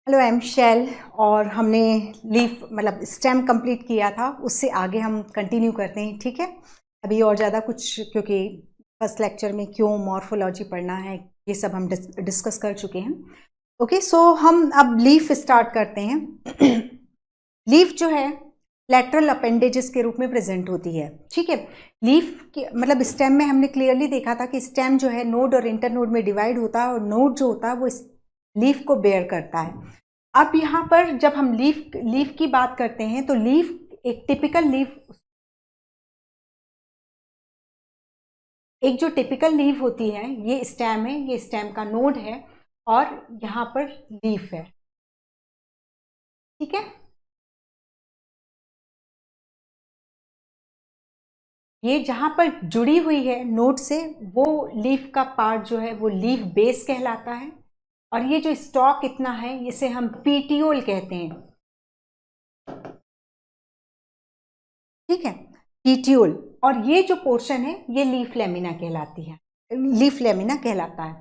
Hello, I am शैल। और हमने leaf मतलब स्टेम कंप्लीट किया था, उससे आगे हम कंटिन्यू करते हैं। ठीक है, अभी और ज़्यादा कुछ, क्योंकि फर्स्ट लेक्चर में क्यों मॉर्फोलॉजी पढ़ना है ये सब हम डिस्कस कर चुके हैं। ओके, सो हम अब लीफ स्टार्ट करते हैं। लीफ जो है लेटरल अपेंडेजेस के रूप में प्रेजेंट होती है। ठीक है, लीफ के मतलब स्टेम में हमने क्लियरली देखा था कि स्टेम जो है नोड और इंटरनोड में डिवाइड होता है, और नोड जो होता है वो लीफ को बेयर करता है। अब यहाँ पर जब हम लीफ की बात करते हैं तो लीफ एक टिपिकल लीफ, एक जो टिपिकल लीफ होती है ये स्टेम है, ये स्टेम का नोड है और यहाँ पर लीफ है। ठीक है, ये जहां पर जुड़ी हुई है नोड से वो लीफ का पार्ट जो है वो लीफ बेस कहलाता है। और ये जो स्टॉक इतना है इसे हम पीटियोल कहते हैं। ठीक है, पीटियोल। और ये जो पोर्शन है ये लीफ लेमिना कहलाती है, लीफ लेमिना कहलाता है।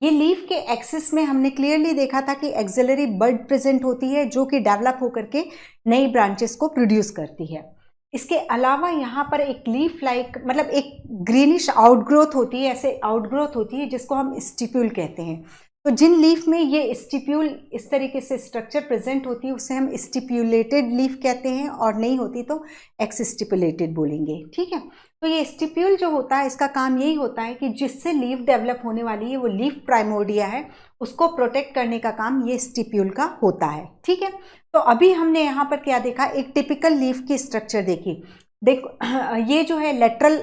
ये लीफ के एक्सिस में हमने क्लियरली देखा था कि एक्सिलरी बड प्रेजेंट होती है जो कि डेवलप होकर के नई ब्रांचेस को प्रोड्यूस करती है। इसके अलावा यहाँ पर एक लीफ लाइक मतलब एक ग्रीनिश आउटग्रोथ होती है, ऐसे आउटग्रोथ होती है जिसको हम स्टिप्यूल कहते हैं। तो जिन लीफ में ये स्टिप्यूल इस तरीके से स्ट्रक्चर प्रेजेंट होती है उसे हम स्टिप्यूलेटेड लीफ कहते हैं, और नहीं होती तो एक्स स्टिपुलेटेड बोलेंगे। ठीक है, तो ये स्टिप्यूल जो होता है इसका काम यही होता है कि जिससे लीफ डेवलप होने वाली है वो लीफ प्राइमोर्डिया है, उसको प्रोटेक्ट करने का काम ये स्टिप्यूल का होता है। ठीक है, तो अभी हमने यहाँ पर क्या देखा, एक टिपिकल लीफ की स्ट्रक्चर देखी। देखो ये जो है लेटरल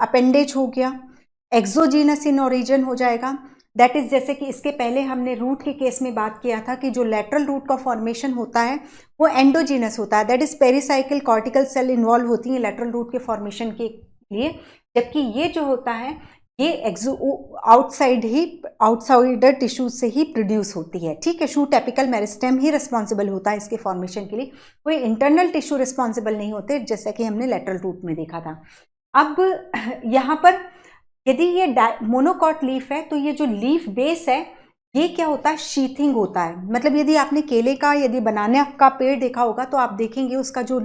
अपेंडेज हो गया, एक्सोजीनस इन ओरिजिन हो जाएगा। दैट इज जैसे कि इसके पहले हमने रूट के केस में बात किया था कि जो लेटरल रूट का फॉर्मेशन होता है वो एंडोजीनस होता है। That is pericycle cortical cell involve होती है लेटरल रूट के फॉर्मेशन के लिए, जबकि ये जो होता है ये आउटसाइडर टिश्यू से ही प्रोड्यूस होती है। ठीक है, शूट एपिकल मेरिस्टेम ही रिस्पॉन्सिबल होता है इसके फॉर्मेशन के लिए, कोई इंटरनल टिश्यू रिस्पॉन्सिबल नहीं होते, जैसा कि हमने लेटरल रूट में देखा था। अब यहाँ पर यदि ये मोनोकॉट लीफ है तो ये जो लीफ बेस है ये क्या होता है, शीथिंग होता है। मतलब यदि आपने केले का यदि बनाना का पेड़ देखा होगा तो आप देखेंगे उसका जो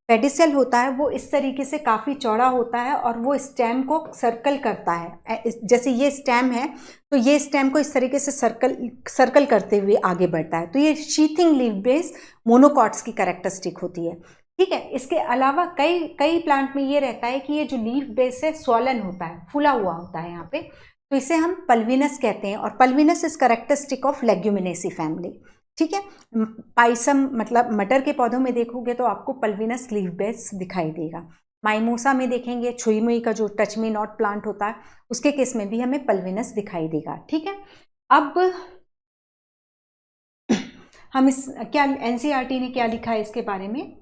पेडिसल होता है वो इस तरीके से काफ़ी चौड़ा होता है और वो स्टेम को सर्कल करता है। जैसे ये स्टेम है तो ये स्टेम को इस तरीके से सर्कल करते हुए आगे बढ़ता है। तो ये शीथिंग लीफ बेस मोनोकॉट्स की कैरेक्टरिस्टिक होती है। ठीक है, इसके अलावा कई कई प्लांट में ये रहता है कि ये जो लीफ बेस है स्वॉलन होता है, फूला हुआ होता है यहाँ पे, तो इसे हम पल्विनस कहते हैं। और pulvinus is characteristic of Leguminosae family. ठीक है, पाइसम मतलब मटर के पौधों में देखोगे तो आपको पल्विनस लीफ बेस दिखाई देगा। माइमोसा में देखेंगे, छुई मुई का जो टच मी नॉट प्लांट होता है उसके केस में भी हमें पल्विनस दिखाई देगा। ठीक है, अब हम इस क्या एनसीईआरटी ने क्या लिखा है इसके बारे में,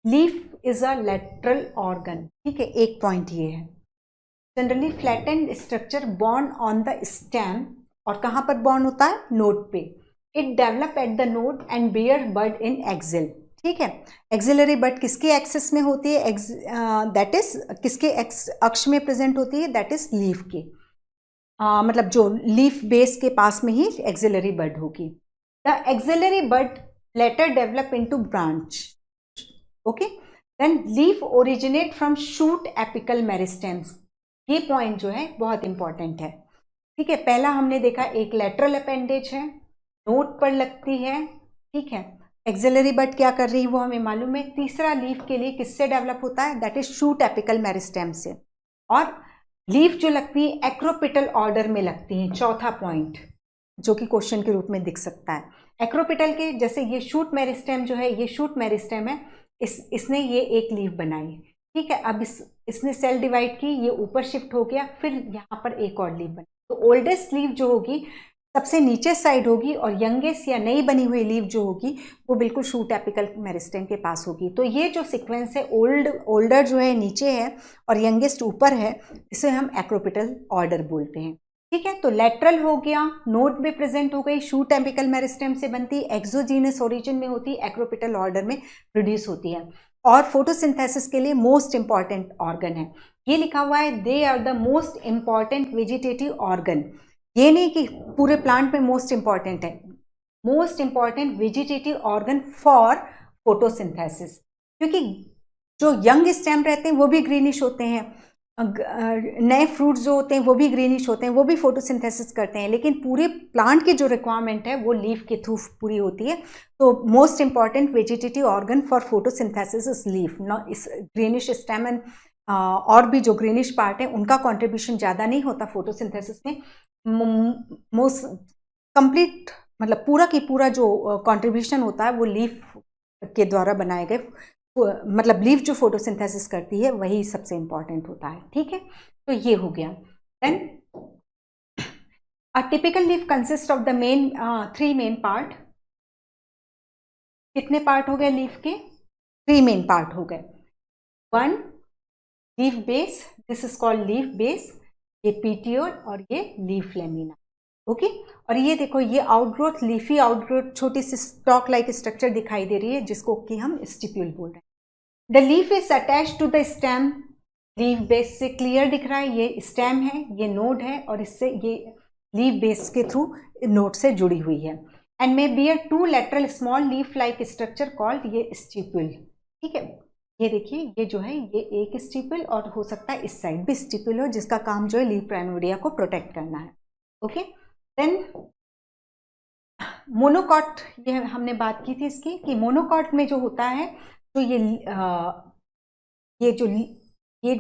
leaf is a lateral organ. ठीक है, एक पॉइंट ये है, generally flattened structure borne on the stem, और कहां पर बॉर्न होता है, नोड पे। It develop at the node and bear bud in axil. ठीक है, एक्सिलरी बड किसके एक्सिस में होती है, दैट इज किसके अक्ष में प्रेजेंट होती है, दैट इज लीफ के मतलब जो लीफ बेस के पास में ही एक्सिलरी बड होगी। The axillary bud later develop into branch. Okay, then leaf originate from shoot apical meristems. ये पॉइंट जो है बहुत इंपॉर्टेंट है। ठीक है, पहला हमने देखा एक लेटरल अपेंडेज है, नोड पर लगती है। ठीक है, एक्सिलरी बड क्या कर रही है वो हमें मालूम है। तीसरा लीफ के लिए किससे डेवलप होता है, that is shoot apical meristem से। और लीफ जो लगती है एक्रोपिटल ऑर्डर में लगती है, चौथा पॉइंट जो कि क्वेश्चन के रूप में दिख सकता है। एक्रोपिटल के जैसे ये शूट मेरिस्टेम जो है, ये शूट मेरिस्टेम है, इसने ये एक लीफ बनाई। ठीक है, अब इसने सेल डिवाइड की, ये ऊपर शिफ्ट हो गया, फिर यहाँ पर एक और लीफ बनी। तो ओल्डेस्ट लीफ जो होगी सबसे नीचे साइड होगी, और यंगेस्ट या नई बनी हुई लीफ जो होगी वो बिल्कुल शूट एपिकल मेरिस्टेम के पास होगी। तो ये जो सीक्वेंस है, ओल्डर जो है नीचे है और यंगेस्ट ऊपर है, इसे हम एक्रोपिटल ऑर्डर बोलते हैं। ठीक है, तो लेटरल हो गया, नोड में प्रेजेंट हो गई, शूट एपिकल मेरिस्टेम से बनती, एक्सोजीनस ओरिजिन में होती, एक्रोपिटल ऑर्डर में प्रोड्यूस होती है, और फोटोसिंथेसिस के लिए मोस्ट इंपॉर्टेंट ऑर्गन है। ये लिखा हुआ है they are the most important vegetative organ. ये नहीं कि पूरे प्लांट में मोस्ट इंपॉर्टेंट है, most important vegetative organ for photosynthesis, क्योंकि जो यंग स्टेम रहते हैं वो भी ग्रीनिश होते हैं, नए फ्रूट्स जो होते हैं वो भी ग्रीनिश होते हैं, वो भी फोटोसिंथेसिस करते हैं, लेकिन पूरे प्लांट की जो रिक्वायरमेंट है वो लीफ के थ्रू पूरी होती है। तो most important vegetative organ for photosynthesis is leaf, not इस ग्रीनिश स्टेम एंड और भी जो ग्रीनिश पार्ट है उनका कंट्रीब्यूशन ज़्यादा नहीं होता फोटोसिंथेसिस में। मोस्ट कंप्लीट मतलब पूरा की पूरा जो कंट्रीब्यूशन होता है वो लीफ के द्वारा बनाए गए, मतलब लीफ जो फोटोसिंथेसिस करती है वही सबसे इंपॉर्टेंट होता है। ठीक है, तो ये हो गया। Then a typical leaf consist of the main 3 main part. कितने पार्ट हो गए लीफ के? 3 मेन पार्ट हो गए। 1 leaf base, this is called leaf base, ये पीटियोल और ये लीफ लेमिना। ओके, और ये देखो ये आउटग्रोथ, लीफी आउटग्रोथ, छोटी सी स्टॉक लाइक स्ट्रक्चर दिखाई दे रही है जिसको कि हम स्टिप्यूल बोल रहे हैं। The leaf is attach to the stem, leaf base से क्लियर दिख रहा है, ये स्टेम है, ये नोड है, और इससे ये लीफ बेस के थ्रू नोड से जुड़ी हुई है। And may bear 2 lateral small leaf like structure called ये स्टिप्यूल। ठीक है, ये देखिए ये जो है ये एक स्टिप्यूल, और हो सकता है इस साइड भी स्टिप्यूल हो जिसका काम जो है लीफ प्राइमोर्डिया को प्रोटेक्ट करना है। ओके, देन मोनोकॉट, ये हमने बात की थी इसकी कि मोनोकॉट में जो होता है तो ये जो ये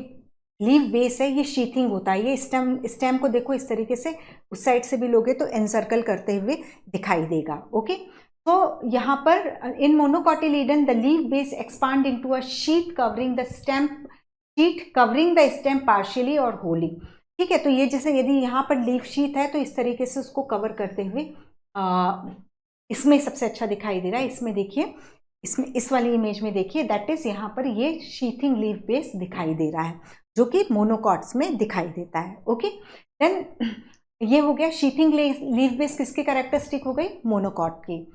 लीफ बेस है ये शीथिंग होता है, ये स्टेम को देखो इस तरीके से उस साइड से भी लोगे तो एनसर्कल करते हुए दिखाई देगा। ओके, तो यहाँ पर in monocotyledon the leaf base expand into a sheet covering the stem, sheet covering the stem partially और होली। ठीक है, तो ये जैसे यदि यहाँ पर लीफ शीट है तो इस तरीके से उसको कवर करते हुए इसमें सबसे अच्छा दिखाई दे रहा है। इसमें देखिए, इसमें इस वाली इमेज में देखिए, दैट इज यहाँ पर ये शीथिंग लीफ बेस दिखाई दे रहा है जो कि मोनोकॉट्स में दिखाई देता है। ओके, देन ये हो गया शीथिंग लीफ बेस किसकी कैरेक्टरिस्टिक हो गई? मोनोकॉट की।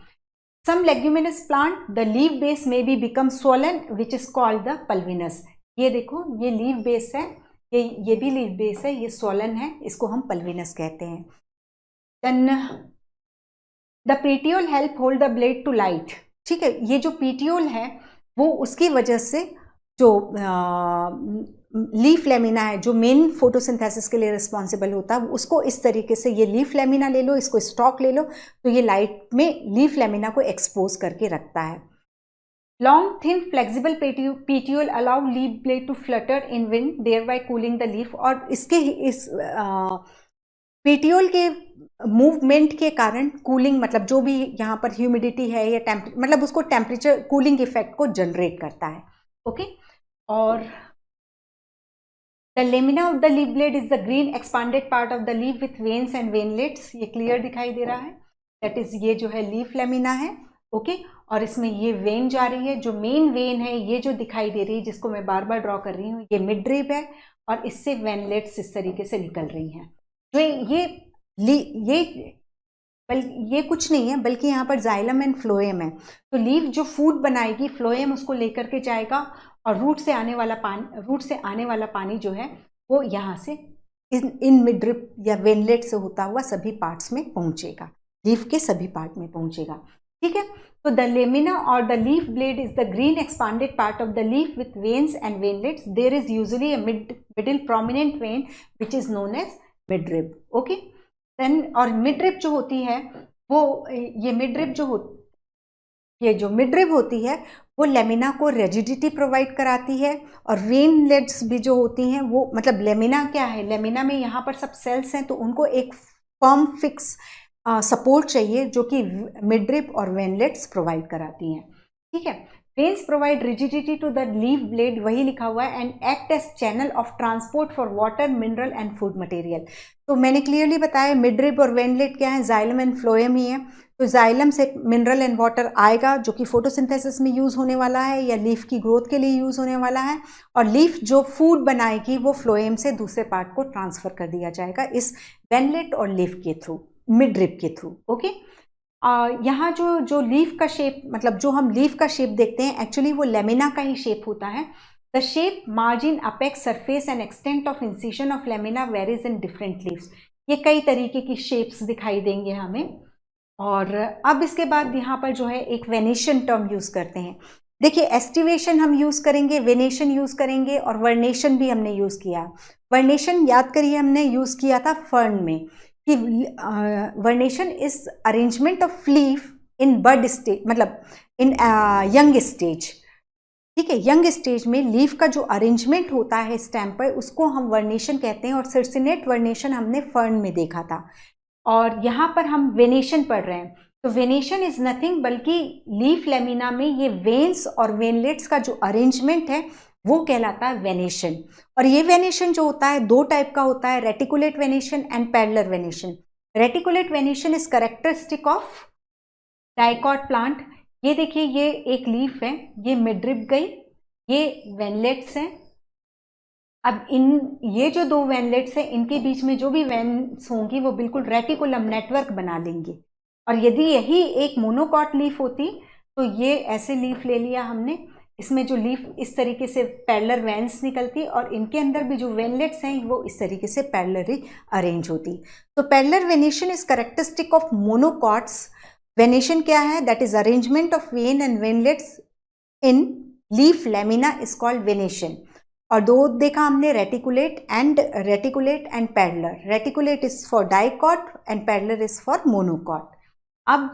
Some leguminous plant the leaf base may be become swollen which is called the pulvinus. ये देखो ये लीफ बेस है, ये भी लीफ बेस है, ये स्वोलन है, इसको हम पल्विनस कहते हैं। Then the petiole help hold the blade to light. ठीक है, ये जो पीटियोल है वो उसकी वजह से जो लीफ लेमिना है जो मेन फोटोसिंथेसिस के लिए रिस्पॉन्सिबल होता है उसको इस तरीके से, ये लीफ लेमिना ले लो, इसको स्टॉक ले लो, तो ये लाइट में लीफ लेमिना को एक्सपोज करके रखता है। Long thin flexible petiole allow leaf blade to flutter in wind thereby cooling the leaf. और इसके इस पीटियोल के मूवमेंट के कारण कूलिंग, मतलब जो भी यहाँ पर ह्यूमिडिटी है या मतलब उसको टेम्परेचर कूलिंग इफेक्ट को जनरेट करता है। ओके, और the lamina of the leaf blade is the green expanded part of the leaf with veins and veinlets. ये क्लियर दिखाई दे रहा है, दैट इज ये जो है लीफ लेमिना है। ओके, और इसमें ये वेन जा रही है, जो मेन वेन है ये जो दिखाई दे रही है जिसको मैं बार बार ड्रॉ कर रही हूँ, ये मिडरिब है, और इससे वेनलेट्स इस तरीके से निकल रही हैं। जो ये कुछ नहीं है बल्कि यहाँ पर जाइलम एंड फ्लोएम है। तो लीफ जो फूड बनाएगी, फ्लोएम उसको लेकर के जाएगा, और रूट से आने वाला पानी जो है वो यहाँ से इन मिडरिप या वेनलेट से होता हुआ सभी पार्ट्स में पहुँचेगा, लीफ के सभी पार्ट में पहुँचेगा। ठीक है, तो द लेमिना और the leaf blade is the green expanded part of the leaf with veins and veinlets. There is usually a middle prominent vein which is known as midrib. Okay, then और midrib जो होती है वो ये जो midrib होती है वो लेमिना को रिजिडिटी प्रोवाइड कराती है, और वेनलेट्स भी जो होती हैं वो, मतलब लेमिना क्या है, लेमिना में यहाँ पर सब सेल्स हैं तो उनको एक फर्म फिक्स सपोर्ट चाहिए जो कि मिडरिब और वेनलेट्स प्रोवाइड कराती हैं। ठीक है, veins provide rigidity to the leaf blade, वही लिखा हुआ है, and act as channel of transport for water, mineral and food material. तो मैंने क्लियरली बताया मिडरिब और वेनलेट क्या है, जाइलम एंड फ्लोएम ही है। तो जाइलम से मिनरल एंड वाटर आएगा जो कि फोटोसिंथेसिस में यूज़ होने वाला है या लीफ की ग्रोथ के लिए यूज़ होने वाला है, और लीफ जो फूड बनाएगी वो फ्लोएम से दूसरे पार्ट को ट्रांसफ़र कर दिया जाएगा इस वेनलेट और लीफ के थ्रू, मिडरिब के थ्रू। ओके, यहाँ जो लीफ का शेप, मतलब जो हम लीफ का शेप देखते हैं एक्चुअली वो लेमिना का ही शेप होता है। The shape, margin, apex, surface and extent of incision of lamina varies in different leaves. ये कई तरीके की शेप्स दिखाई देंगे हमें। और अब इसके बाद यहाँ पर जो है एक वेनेशन टर्म यूज़ करते हैं। देखिए, एस्टिवेशन हम यूज़ करेंगे, वेनेशन यूज़ करेंगे और वर्नेशन भी हमने यूज़ किया। वर्नेशन याद करिए हमने यूज़ किया था फर्न में कि vernation is arrangement of leaf in bud stage, मतलब इन यंग स्टेज। ठीक है, यंग स्टेज में लीफ का जो अरेंजमेंट होता है स्टेम पर, उसको हम वर्नेशन कहते हैं। और सर्सिनेट वर्नेशन हमने फर्न में देखा था, और यहाँ पर हम वेनेशन पढ़ रहे हैं। तो वेनेशन इज नथिंग बल्कि लीफ लेमिना में ये वेन्स और वेनलेट्स का जो अरेंजमेंट है वो कहलाता है वेनेशन। और ये वेनेशन जो होता है दो टाइप का होता है, reticulate venation and parallel venation. Reticulate venation is characteristic of dicot plant. ये देखिए, ये एक लीफ है, ये मिडरिप गई, ये वेनलेट्स हैं। अब ये जो दो वेनलेट्स हैं, इनके बीच में जो भी वेन्स होंगी वो बिल्कुल रेटिकुलम नेटवर्क बना लेंगे। और यदि यही एक मोनोकॉट लीफ होती तो ये ऐसे लीफ ले लिया हमने, इसमें जो लीफ इस तरीके से पैरेलल वेन्स निकलती और इनके अंदर भी जो वेनलेट्स हैं वो इस तरीके से पैरेलली अरेंज होती। तो parallel venation is characteristic of monocots. Venation क्या है? That is arrangement of vein and veinlets in leaf lamina is called venation. और दो देखा हमने, reticulate and parallel. Reticulate is for dicot and parallel is for monocot. अब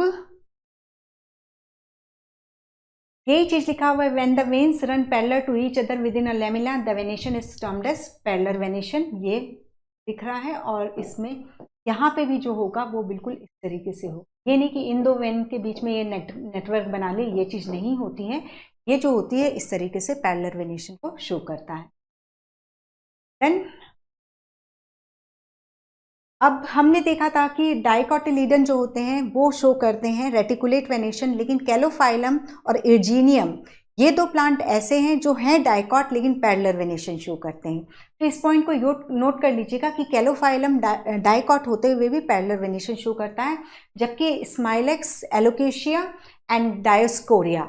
यही चीज लिखा हुआ है, when the veins run parallel to each other within a lamina the venation is termed as parallel venation. ये दिख रहा है, और इसमें यहाँ पे भी जो होगा वो बिल्कुल इस तरीके से हो। ये नहीं कि इन दो वेन के बीच में ये नेटवर्क बना ले, ये चीज नहीं होती है। ये जो होती है इस तरीके से पैरेलल वेनेशन को शो करता है। देन अब हमने देखा था कि डाइकोटिलीडन जो होते हैं वो शो करते हैं रेटिकुलेट वेनेशन, लेकिन कैलोफाइलम और इर्जीनियम ये दो प्लांट ऐसे हैं जो हैं डाइकॉट लेकिन पैरेलल वेनेशन शो करते हैं। तो इस पॉइंट को नोट कर लीजिएगा कि कैलोफाइलम डाइकॉट होते हुए भी पैरेलल वेनेशन शो करता है, जबकि स्माइलेक्स, एलोकेशिया एंड डायोस्कोरिया,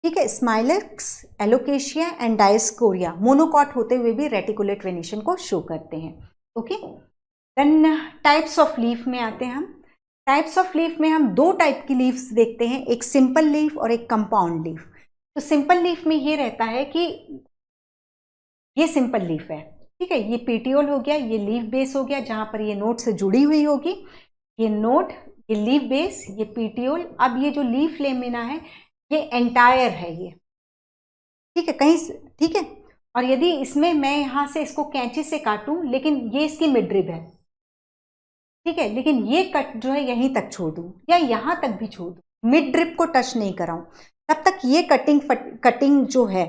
ठीक है, Smilax, Alocasia and Dioscorea monocot होते हुए भी रेटिकुलेट वेनेशन को शो करते हैं। Okay, then types of leaf में आते हैं हम। टाइप्स ऑफ लीफ में हम दो टाइप की लीव्स देखते हैं, एक सिंपल लीफ और एक कंपाउंड लीफ। तो सिंपल लीफ में ये रहता है कि ये सिंपल लीफ है, ठीक है, ये पेटियोल हो गया, ये लीफ बेस हो गया जहां पर ये नोड से जुड़ी हुई होगी, ये नोड, ये लीफ बेस, ये पेटियोल। अब ये जो लीफ लेमिना है ये एंटायर है ये, ठीक है, कहीं, ठीक है। और यदि इसमें मैं यहां से इसको कैंची से काटूं, लेकिन ये इसकी मिडरिब है, ठीक है, लेकिन ये कट जो है यहीं तक छोड़ दूं या यहां तक भी छोड़ दूं, मिड ड्रिप को टच नहीं कराऊं, तब तक ये कटिंग जो है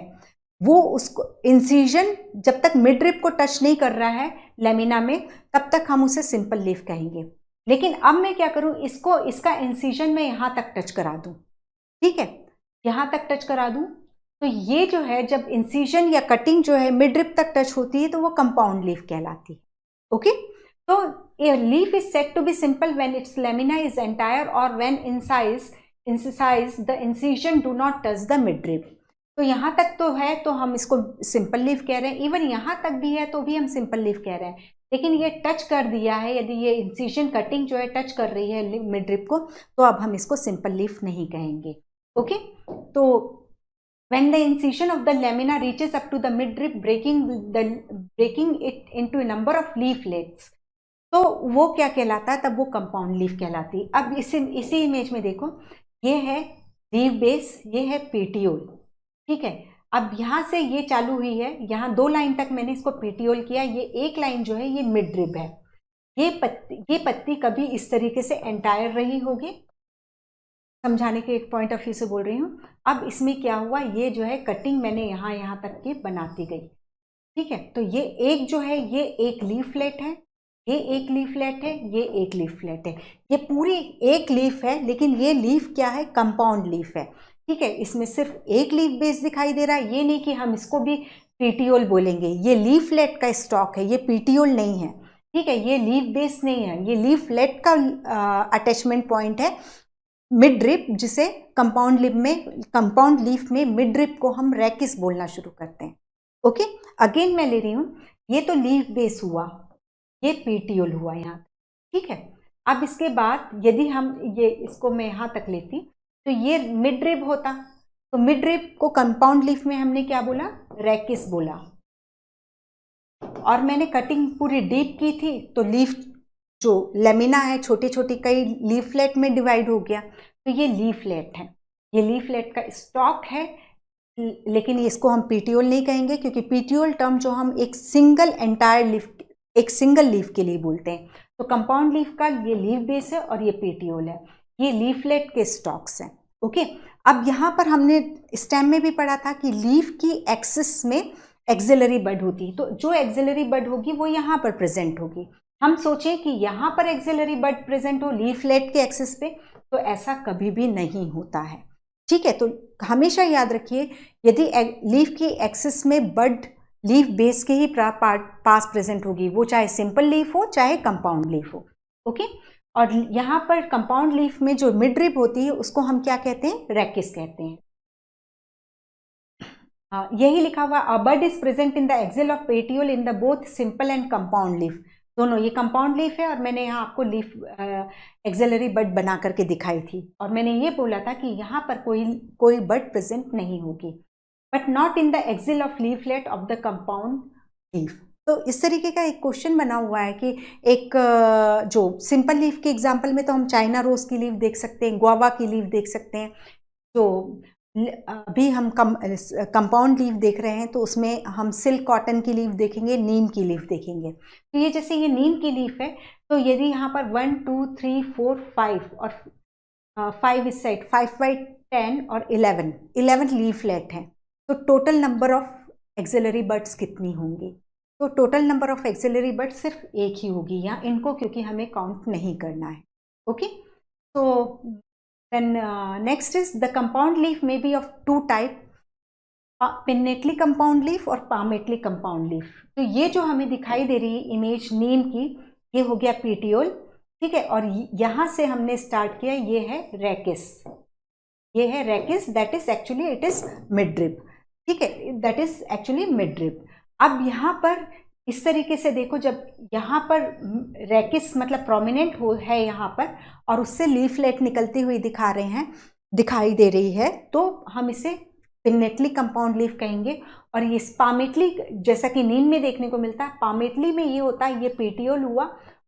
वो उसको इंसिजन जब तक मिड ड्रिप को टच नहीं कर रहा है लेमिना में, तब तक हम उसे सिंपल लीफ कहेंगे। लेकिन अब मैं क्या करूं, इसको, इसका इंसिजन मैं यहां तक टच करा दूं, ठीक है, यहां तक टच करा दूं, तो ये जो है जब इंसिजन या कटिंग जो है मिड ड्रिप तक टच होती है तो वो कंपाउंड लीफ कहलाती है। ओके, तो a leaf is said to be simple when its lamina is entire or when incised the incision do not touch the midrib। तो यहाँ तक तो है तो हम इसको सिंपल लीफ कह रहे हैं, इवन यहाँ तक भी है तो भी हम सिंपल लीफ कह रहे हैं। लेकिन ये टच कर दिया है, यदि ये इंसिजन कटिंग जो है टच कर रही है मिडरिब को, तो अब हम इसको सिंपल लीफ नहीं कहेंगे। ओके, तो when the incision of the lamina reaches up to the midrib, breaking it into a number of leaflets, तो वो क्या कहलाता है, तब वो कंपाउंड लीफ कहलाती है। अब इसी इमेज में देखो, ये है लीफ बेस, ये है पेटियोल, ठीक है। अब यहाँ से ये चालू हुई है, यहाँ दो लाइन तक मैंने इसको पेटियोल किया, ये एक लाइन जो है ये मिडरिब है। ये पत्ती कभी इस तरीके से एंटायर रही होगी, समझाने के एक पॉइंट ऑफ व्यू से बोल रही हूँ। अब इसमें क्या हुआ, ये जो है कटिंग मैंने यहाँ तक की बनाती गई, ठीक है। तो ये एक जो है ये एक लीफलेट है, ये एक लीफलेट है, ये एक लीफलेट है, ये पूरी एक लीफ है, लेकिन ये लीफ क्या है, कंपाउंड लीफ है, ठीक है। इसमें सिर्फ एक लीफ बेस दिखाई दे रहा है, ये नहीं कि हम इसको भी पेटियोल बोलेंगे, ये लीफलेट का स्टॉक है, ये पेटियोल नहीं है, ठीक है, ये लीफ बेस नहीं है, ये लीफलेट का अटैचमेंट पॉइंट है मिडरिप, जिसे कंपाउंड लीफ में मिडरिप को हम रैकिस बोलना शुरू करते हैं। ओके, अगेन मैं ले रही हूँ, ये तो लीफ बेस हुआ, ये पेटियोल हुआ यहाँ, ठीक है। अब इसके बाद यदि हम ये इसको मैं यहाँ तक लेती तो ये मिड रिब होता, तो मिड रिब को कंपाउंड लीफ में हमने क्या बोला, रैकिस बोला। और मैंने कटिंग पूरी डीप की थी तो लीफ जो लेमिना है छोटी छोटी कई लीफलेट में डिवाइड हो गया, तो ये लीफलेट है, ये लीफलेट का स्टॉक है। लेकिन इसको हम पीटियोल नहीं कहेंगे क्योंकि पीटियोल टर्म जो हम एक सिंगल एंटायर लीफ, एक सिंगल लीफ के लिए बोलते हैं। तो कंपाउंड लीफ का ये लीफ बेस है और ये पीटियोल है, ये लीफलेट के स्टॉक्स हैं। ओके, अब यहाँ पर हमने स्टेम में भी पढ़ा था कि लीफ की एक्सिस में एक्सिलरी बड होती, तो जो एक्सिलरी बड होगी वो यहाँ पर प्रेजेंट होगी। हम सोचें कि यहाँ पर एक्सिलरी बड प्रेजेंट हो लीफलेट के एक्सिस पे, तो ऐसा कभी भी नहीं होता है। ठीक है, तो हमेशा याद रखिए यदि लीफ की एक्सिस में बड लीफ बेस के ही पास प्रेजेंट होगी, वो चाहे सिंपल लीफ हो चाहे कंपाउंड लीफ हो। ओके, और यहाँ पर कंपाउंड लीफ में जो मिड रिब होती है उसको हम क्या कहते हैं, रैकिस कहते हैं। यही लिखा हुआ, a bud is present in the axil of petiole in the both simple and compound leaf, दोनों। ये कंपाउंड लीफ है और मैंने यहाँ आपको लीफ एक्सिलरी बड बना करके दिखाई थी, और मैंने ये बोला था कि यहाँ पर कोई बड प्रेजेंट नहीं होगी, but not in the axil of leaflet of the compound leaf. तो इस तरीके का एक क्वेश्चन बना हुआ है कि एक जो सिंपल लीफ के एग्जाम्पल में तो हम चाइना रोज की लीफ देख सकते हैं, गुआवा की लीफ देख सकते हैं। तो अभी हम कंपाउंड लीफ देख रहे हैं तो उसमें हम सिल्क कॉटन की लीफ देखेंगे, नीम की लीफ देखेंगे। तो ये जैसे ये नीम की लीफ है, तो यदि यहाँ पर 1 2 3 4 5 और 5 इस साइड 5 बाई 10 और 11 लीफलेट हैं, तो total number of axillary buds कितनी होंगी? तो टोटल नंबर ऑफ एक्सिलरी बड सिर्फ एक ही होगी यहाँ, इनको क्योंकि हमें काउंट नहीं करना है। ओके, तो then next is the compound leaf may be of two type, pinnately compound leaf और palmately compound leaf। तो ये जो हमें दिखाई दे रही है इमेज नीम की, ये हो गया पीटियोल, ठीक है। और यहाँ से हमने स्टार्ट किया, ये है रैकिस, ये है rachis, that is actually it is midrib, ठीक है, दैट इज एक्चुअली मिडरिब। अब यहाँ पर इस तरीके से देखो, जब यहाँ पर रैकिस मतलब प्रोमिनेंट हो है यहाँ पर और उससे लीफलेट निकलती हुई दिखाई दे रही है, तो हम इसे पिन्नेटली कंपाउंड लीफ कहेंगे। और ये पामेटली, जैसा कि नीम में देखने को मिलता है, पामेटली में ये होता है, ये पेटियोल हुआ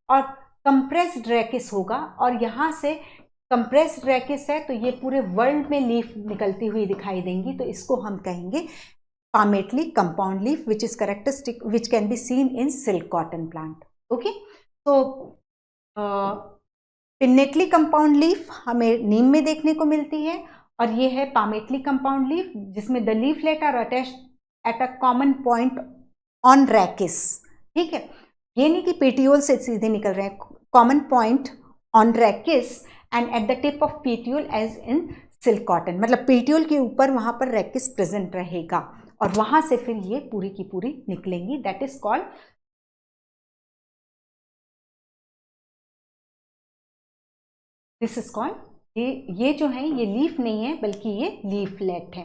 और कंप्रेस्ड रैकिस होगा, और यहाँ से कंप्रेस्ड रैकिस है तो ये पूरे वर्ल्ड में लीफ निकलती हुई दिखाई देंगी, तो इसको हम कहेंगे palmately compound leaf, which is characteristic, which can be seen in silk cotton plant. Okay, so pinnately compound leaf हमें नीम में देखने को मिलती है, और ये है palmately compound leaf जिसमें the leaflet are attached at a common point on rachis, ठीक है। ये नहीं कि पेटियोल से सीधे निकल रहे हैं, common point on rachis and at the tip of petiole as in silk cotton, मतलब पेटियोल के ऊपर वहां पर रैकिस प्रेजेंट रहेगा और वहां से फिर ये पूरी की पूरी निकलेंगी, that is called, this is called, ये जो है ये लीफ नहीं है बल्कि ये लीफलेट है,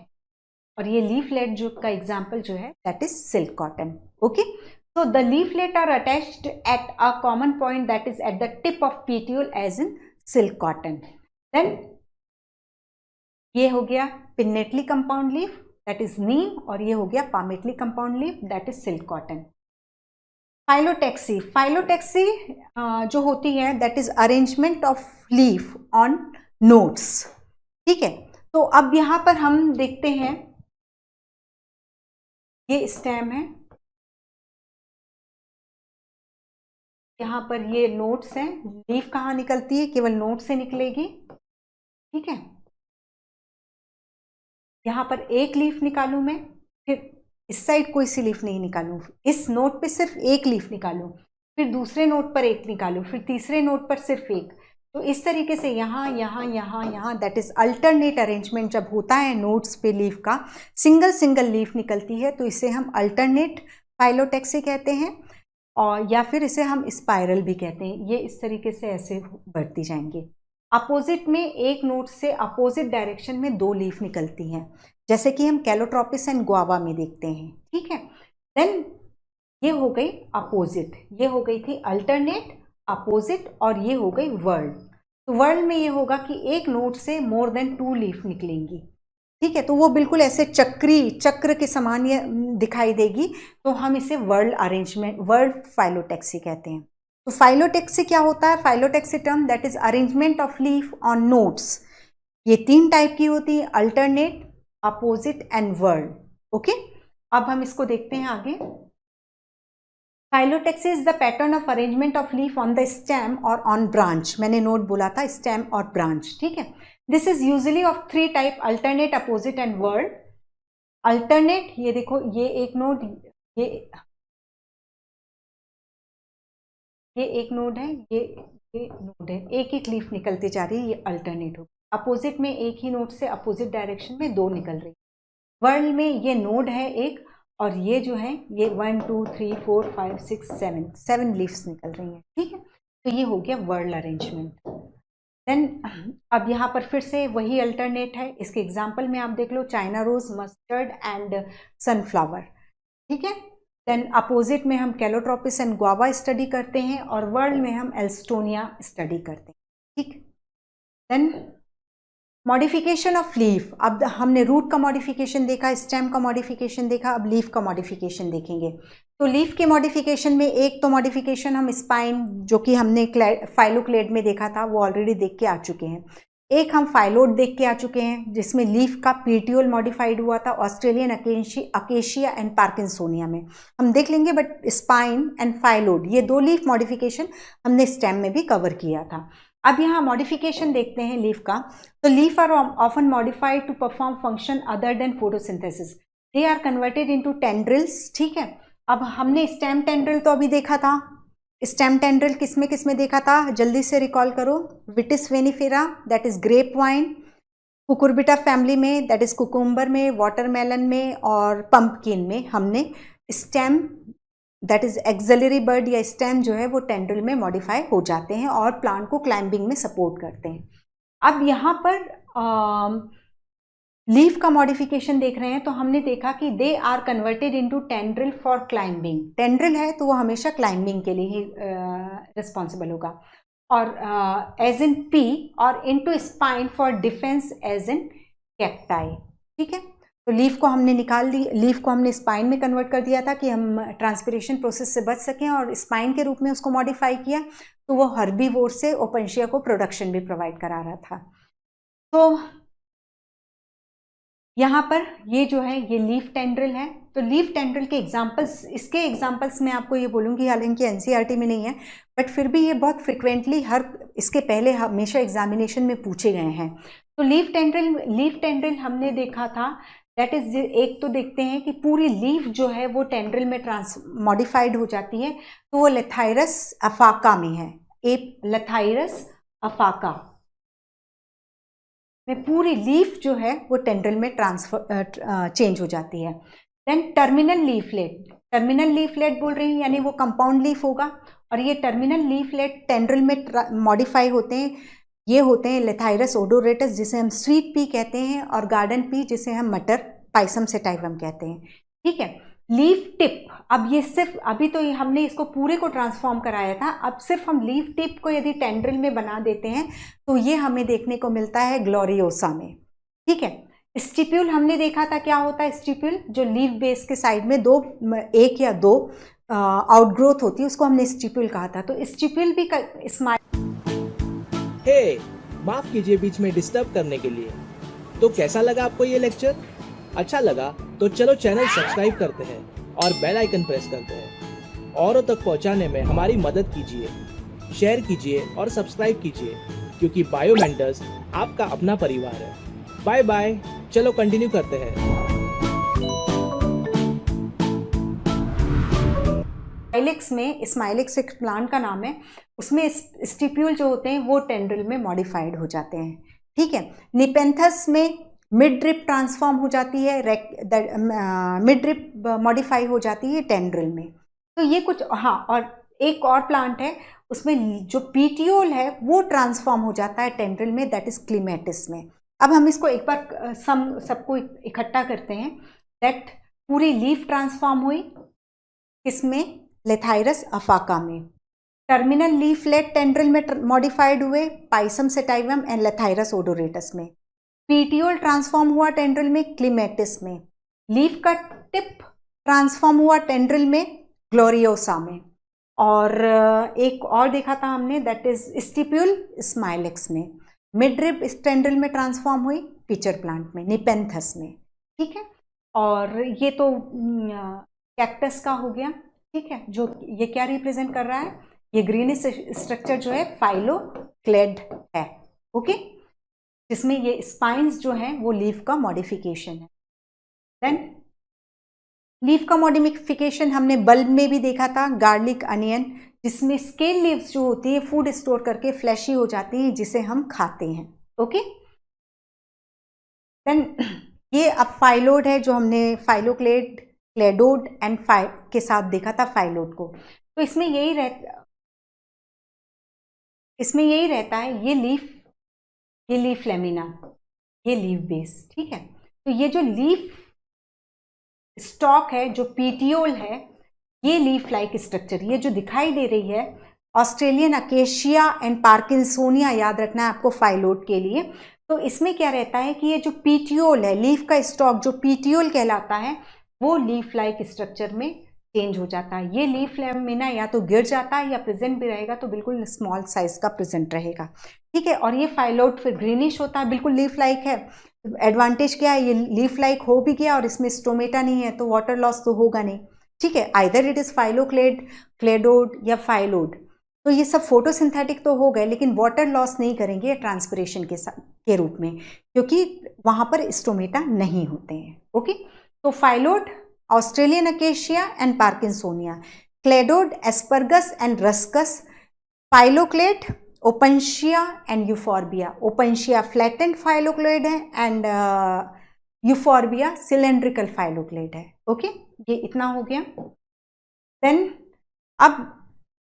और ये लीफलेट जो का एग्जांपल जो है that is silk cotton. Okay, so the leaflet are attached at a common point that is at the tip of petiole as in silk cotton. Then ये हो गया pinnately compound leaf, that is neem, और ये हो गया palmately compound leaf, that is silk cotton. Phyllotaxy, phyllotaxy जो होती है that is arrangement of leaf on nodes, ठीक है। तो अब यहां पर हम देखते हैं, ये स्टेम है, यहां पर ये नोट्स हैं, लीफ कहाँ निकलती है, केवल नोट से निकलेगी, ठीक है। यहाँ पर एक लीफ निकालूं मैं, फिर इस साइड कोई सी लीफ नहीं निकालूं, इस नोट पे सिर्फ एक लीफ निकालूं, फिर दूसरे नोट पर एक निकालूं, फिर तीसरे नोट पर सिर्फ एक, तो इस तरीके से यहाँ यहाँ यहाँ यहाँ, दैट इज अल्टरनेट अरेंजमेंट जब होता है नोट्स पे लीफ का, सिंगल सिंगल लीफ निकलती है, तो इसे हम अल्टरनेट फाइलोटेक्सी कहते हैं, और या फिर इसे हम स्पाइरल भी कहते हैं। ये इस तरीके से ऐसे बढ़ती जाएंगे। अपोजिट में एक नोट से अपोजिट डायरेक्शन में दो लीफ निकलती हैं, जैसे कि हम कैलोट्रोपिस एंड गुआवा में देखते हैं, ठीक है। देन ये हो गई अपोजिट, ये हो गई थी अल्टरनेट, अपोजिट और ये हो गई वर्ल्ड। तो वर्ल्ड में ये होगा कि एक नोड से मोर देन 2 लीफ निकलेंगी, ठीक है। तो वो बिल्कुल ऐसे चक्र के समान ये दिखाई देगी, तो हम इसे वर्ल्ड अरेंजमेंट, वर्ल्ड फाइलोटैक्सी कहते हैं। तो फाइलोटैक्सी क्या होता है? Phyllotaxy term that is arrangement of leaf on nodes. ये 3 टाइप की होती है, alternate, opposite and world. Okay, अब हम इसको देखते हैं आगे। Phyllotaxy is the pattern of arrangement of leaf on the stem और ऑन ब्रांच। मैंने नोट बोला था स्टेम और ब्रांच, ठीक है। This is usually of 3 type, alternate, opposite and world. Alternate, ये देखो, ये एक नोड, ये एक नोड है, ये नोड है, एक एक लीफ निकलती जा रही है, ये अल्टरनेट हो। अपोजिट में एक ही नोड से अपोजिट डायरेक्शन में 2 निकल रही है। वर्ल्ड में ये नोड है एक, और ये जो है ये 1 2 3 4 5 6 7 लीव्स निकल रही हैं, ठीक है। तो ये हो गया वर्ल्ड अरेंजमेंट। देन अब यहाँ पर फिर से वही अल्टरनेट है। इसके एग्जाम्पल में आप देख लो, China rose, mustard and sunflower, ठीक है। देन अपोजिट में हम कैलोट्रोपिस एंड गुआवा स्टडी करते हैं, और वर्ल्ड में हम एल्स्टोनिया स्टडी करते हैं, ठीक। Then modification of leaf. अब हमने रूट का मॉडिफिकेशन देखा, स्टेम का मॉडिफिकेशन देखा, अब लीफ का मॉडिफिकेशन देखेंगे। तो लीफ के मॉडिफिकेशन में एक तो मॉडिफिकेशन हम स्पाइन, जो कि हमने फाइलोक्लेड में देखा था, वो ऑलरेडी देख के आ चुके हैं। एक हम फाइलोड देख के आ चुके हैं, जिसमें लीफ का पीटियोल मॉडिफाइड हुआ था ऑस्ट्रेलियन अकेशिया एंड पार्किंसोनिया में, हम देख लेंगे। बट स्पाइन एंड फाइलोड, ये 2 लीफ मॉडिफिकेशन हमने स्टेम में भी कवर किया था। अब यहाँ मॉडिफिकेशन देखते हैं लीफ का। तो leaf are often modified to perform function other than photosynthesis. They are converted into tendrils, ठीक है। अब हमने स्टेम टेंड्रिल तो अभी देखा था। स्टेम टेंड्रिल किसमें देखा था, जल्दी से रिकॉल करो। Vitis vinifera, that is grape vine. Cucurbita family में, दैट इज कुकुम्बर में, वाटरमेलन में, और पंपकिन में हमने stem, that is axillary bud या स्टेम जो है वो टेंड्रिल में मॉडिफाई हो जाते हैं और प्लांट को क्लाइंबिंग में सपोर्ट करते हैं। अब यहाँ पर लीफ का मॉडिफिकेशन देख रहे हैं, तो हमने देखा कि they are converted into tendril for climbing. Tendril है तो वो हमेशा क्लाइंबिंग के लिए ही रिस्पॉन्सिबल होगा, और एज इन पी, और into spine for defence as in cacti, ठीक है। तो लीफ को हमने निकाल दी, लीफ को हमने स्पाइन में कन्वर्ट कर दिया था कि हम ट्रांसपिरेशन प्रोसेस से बच सकें, और स्पाइन के रूप में उसको मॉडिफाई किया, तो वो हर्बीवोर से ओपेंशिया को प्रोडक्शन भी प्रोवाइड करा रहा था। तो यहाँ पर ये जो है ये लीफ टेंड्रिल है। तो लीफ टेंड्रिल के एग्जांपल्स, इसके एग्जांपल्स मैं आपको ये बोलूँगी, हालांकि एनसीईआरटी में नहीं है, बट फिर भी ये बहुत फ्रिक्वेंटली इसके पहले हमेशा एग्जामिनेशन में पूछे गए हैं। तो लीफ टेंड्रिल हमने देखा था, दैट इज, एक तो देखते हैं कि पूरी लीफ जो है वो टेंड्रिल में मॉडिफाइड हो जाती है, तो वो लेथाइरस अफाका में है। लेथाइरस अफाका में पूरी लीफ जो है वो टेंड्रिल में चेंज हो जाती है। देन टर्मिनल लीफलेट बोल रही हूँ, यानी वो कंपाउंड लीफ होगा, और ये टर्मिनल लीफलेट टेंड्रिल में मॉडिफाई होते हैं। ये होते हैं लेथाइरस ओडोरेटस, जिसे हम स्वीट पी कहते हैं, और गार्डन पी, जिसे हम मटर पाइसम सेटाइवम कहते हैं, ठीक है। लीफ टिप, अब ये सिर्फ, अभी तो हमने इसको पूरे को ट्रांसफॉर्म कराया था, अब सिर्फ हम लीफ टिप को यदि टेंड्रिल में बना देते हैं तो ये हमें देखने को मिलता है ग्लोरियोसा में, ठीक है। स्टिप्यूल हमने देखा था, क्या होता है स्टिप्यूल, जो लीफ बेस के साइड में एक या दो आउटग्रोथ होती है, उसको हमने स्टिप्यूल कहा था। तो स्टिप्यूल भी हे, माफ कीजिए बीच में डिस्टर्ब करने के लिए। तो कैसा लगा आपको ये लेक्चर? अच्छा लगा तो चलो चैनल सब्सक्राइब करते हैं और बेल आइकन प्रेस करते हैं। औरों तक पहुंचाने में हमारी मदद कीजिए, शेयर कीजिए और सब्सक्राइब कीजिए, क्योंकि बायो मेंटर्स आपका अपना परिवार है। बाय बाय, चलो कंटिन्यू करते हैं। स्माइलिक्स एक प्लांट का नाम है, उसमें स्टिप्यूल जो होते हैं वो टेंड्रिल में मॉडिफाइड हो जाते हैं, ठीक है। निपेंथस में मिड ड्रिप ट्रांसफॉर्म हो जाती है, मिड ड्रिप मॉडिफाई हो जाती है टेंड्रिल में। तो ये कुछ, हाँ, और एक और प्लांट है उसमें जो पीटियोल है वो ट्रांसफॉर्म हो जाता है टेंड्रिल में, दैट इज क्लीमेटिस में। अब हम इसको एक बार सबको इकट्ठा करते हैं। दैट पूरी लीफ ट्रांसफॉर्म हुई किसमें, लेथाइरस अफाका में, टर्मिनल लीफलेट टेंड्रिल में मॉडिफाइड हुए, पाइसम सेटाइवम एंड लेथाइरस ओडोरेटस में। पीटियोल ट्रांसफॉर्म हुआ टेंड्रिल में, क्लीमेटिस में। लीफ का टिप ट्रांसफॉर्म हुआ टेंड्रिल में, ग्लोरियोसा में। और एक और देखा था हमने, दैट इज स्टिप्यूल स्माइलेक्स में। मिड रिब इस टेंड्रिल में ट्रांसफॉर्म हुई, पिचर प्लांट में, निपेंथस में। ठीक है, और ये तो कैक्टस का हो गया। ठीक है, जो ये क्या रिप्रेजेंट कर रहा है, ये ग्रीनिश स्ट्रक्चर जो है फाइलोक्लेड है। ओके, जिसमें ये स्पाइन्स जो हैं वो लीफ का मॉडिफिकेशन है। देन लीफ का मॉडिफिकेशन हमने बल्ब में भी देखा था, गार्लिक अनियन, जिसमें स्केल लीव्स जो होती है फूड स्टोर करके फ्लैशी हो जाती हैं, जिसे हम खाते हैं। ओके, देन ये अब फाइलोड है, जो हमने फाइलोक्लेड, क्लेडोड एंड के साथ देखा था फाइलोड को। तो इसमें यही रहता है, ये लीफ लेमिना, ये लीफ बेस। ठीक है, तो ये जो लीफ स्टॉक है, जो पीटियोल है, ये लीफ लाइक स्ट्रक्चर, ये जो दिखाई दे रही है, ऑस्ट्रेलियन अकेशिया एंड पार्किंसोनिया याद रखना है आपको फाइलोड के लिए। तो इसमें क्या रहता है कि ये जो पीटियोल है, लीफ का स्टॉक जो पीटियोल कहलाता है, वो लीफ लाइक स्ट्रक्चर में चेंज हो जाता है। ये लीफ लेमिना या तो गिर जाता है या प्रेजेंट भी रहेगा तो बिल्कुल स्मॉल साइज का प्रेजेंट रहेगा। ठीक है, और ये फाइलोड फिर ग्रीनिश होता है, बिल्कुल लीफ लाइक है। एडवांटेज क्या है, ये लीफ लाइक हो भी गया और इसमें स्टोमेटा नहीं है, तो वाटर लॉस तो होगा नहीं। ठीक है, either it is phylloclade, cladode या फाइलोड। तो ये सब फोटोसिंथेटिक तो हो गए, लेकिन वाटर लॉस नहीं करेंगे ट्रांसपिरेशन के रूप में, क्योंकि वहां पर स्टोमेटा नहीं होते हैं। ओके, तो phyllode Australian Acacia and Parkinsonia, cladode Asparagus and Ruscus, phylloclade Opuntia and Euphorbia. Opuntia flattened phylloclade है एंड यूफॉर्बिया सिलेंड्रिकल फाइलोक्लेड है। ओके, ये इतना हो गया। देन अब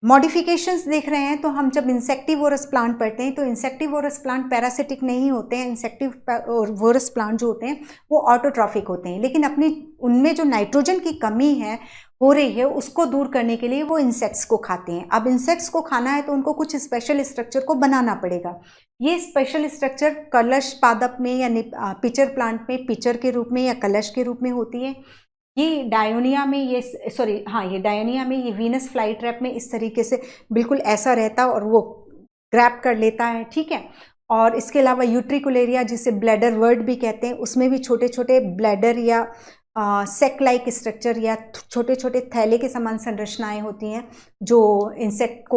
मॉडिफिकेशंस देख रहे हैं, तो हम जब इंसेक्टिवोरस प्लांट पढ़ते हैं तो इंसेक्टिवोरस प्लांट पैरासिटिक नहीं होते हैं। इंसेक्टिवोरस प्लांट जो होते हैं वो ऑटोट्रॉफिक होते हैं, लेकिन अपनी उनमें जो नाइट्रोजन की कमी है हो रही है उसको दूर करने के लिए वो इंसेक्ट्स को खाते हैं। अब इंसेक्ट्स को खाना है तो उनको कुछ स्पेशल स्ट्रक्चर को बनाना पड़ेगा। ये स्पेशल स्ट्रक्चर कलश पादप में या पिचर प्लांट में पिचर के रूप में या कलश के रूप में होती है। ये डायोनिया में ये डायोनिया में ये वीनस फ्लाई ट्रैप में इस तरीके से बिल्कुल ऐसा रहता और वो ग्रैब कर लेता है। ठीक है, और इसके अलावा यूट्रिकुलेरिया, जिसे ब्लैडर वर्ड भी कहते हैं, उसमें भी छोटे छोटे ब्लैडर या सेक लाइक स्ट्रक्चर या छोटे छोटे थैले के समान संरचनाएं होती हैं जो इंसेक्ट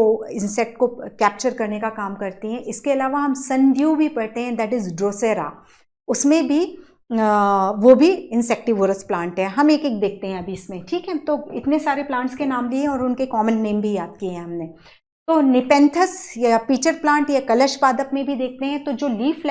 को कैप्चर करने का काम करती हैं। इसके अलावा हम सनड्यू भी पढ़ते हैं, दैट इज ड्रोसेरा, उसमें भी वो भी इंसेक्टिवोरस प्लांट है। हम एक एक देखते हैं अभी इसमें। ठीक है, तो इतने सारे प्लांट्स के नाम लिए और उनके कॉमन नेम भी याद किए हैं हमने। तो निपेंथस या पिचर प्लांट या कलश पादप में भी देखते हैं, तो जो लीफ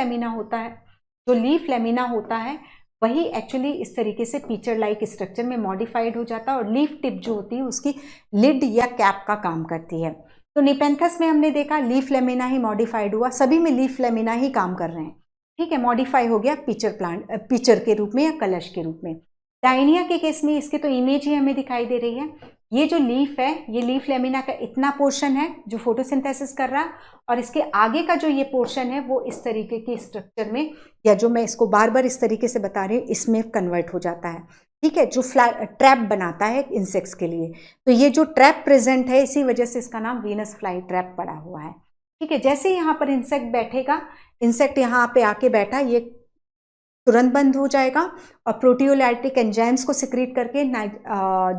लेमिना होता है वही एक्चुअली इस तरीके से पिचर लाइक स्ट्रक्चर में मॉडिफाइड हो जाता है और लीफ टिप जो होती है उसकी लिड या कैप का काम करती है। तो निपेंथस में हमने देखा लीफ लेमिना ही मॉडिफाइड हुआ, सभी में लीफ लेमिना ही काम कर रहे हैं। ठीक है, मॉडिफाई हो गया पिचर के रूप में या कलश के रूप में। डायनिया के केस में इसके तो इमेज ही हमें दिखाई दे रही है। ये जो लीफ है, ये लीफ लेमिना का इतना पोर्शन है जो फोटोसिंथेसिस कर रहा है, और इसके आगे का जो ये पोर्शन है वो इस तरीके के स्ट्रक्चर में, या जो मैं इसको बार बार इस तरीके से बता रही हूँ, इसमें कन्वर्ट हो जाता है। ठीक है, जो ट्रैप बनाता है इंसेक्ट्स के लिए। तो ये जो ट्रैप प्रेजेंट है, इसी वजह से इसका नाम वीनस फ्लाई ट्रैप पड़ा हुआ है। ठीक है, जैसे ही यहाँ पर इंसेक्ट बैठेगा, इंसेक्ट यहाँ पे आके बैठा, ये तुरंत बंद हो जाएगा और प्रोटियोलाइटिक एंजाइम्स को सिक्रीट करके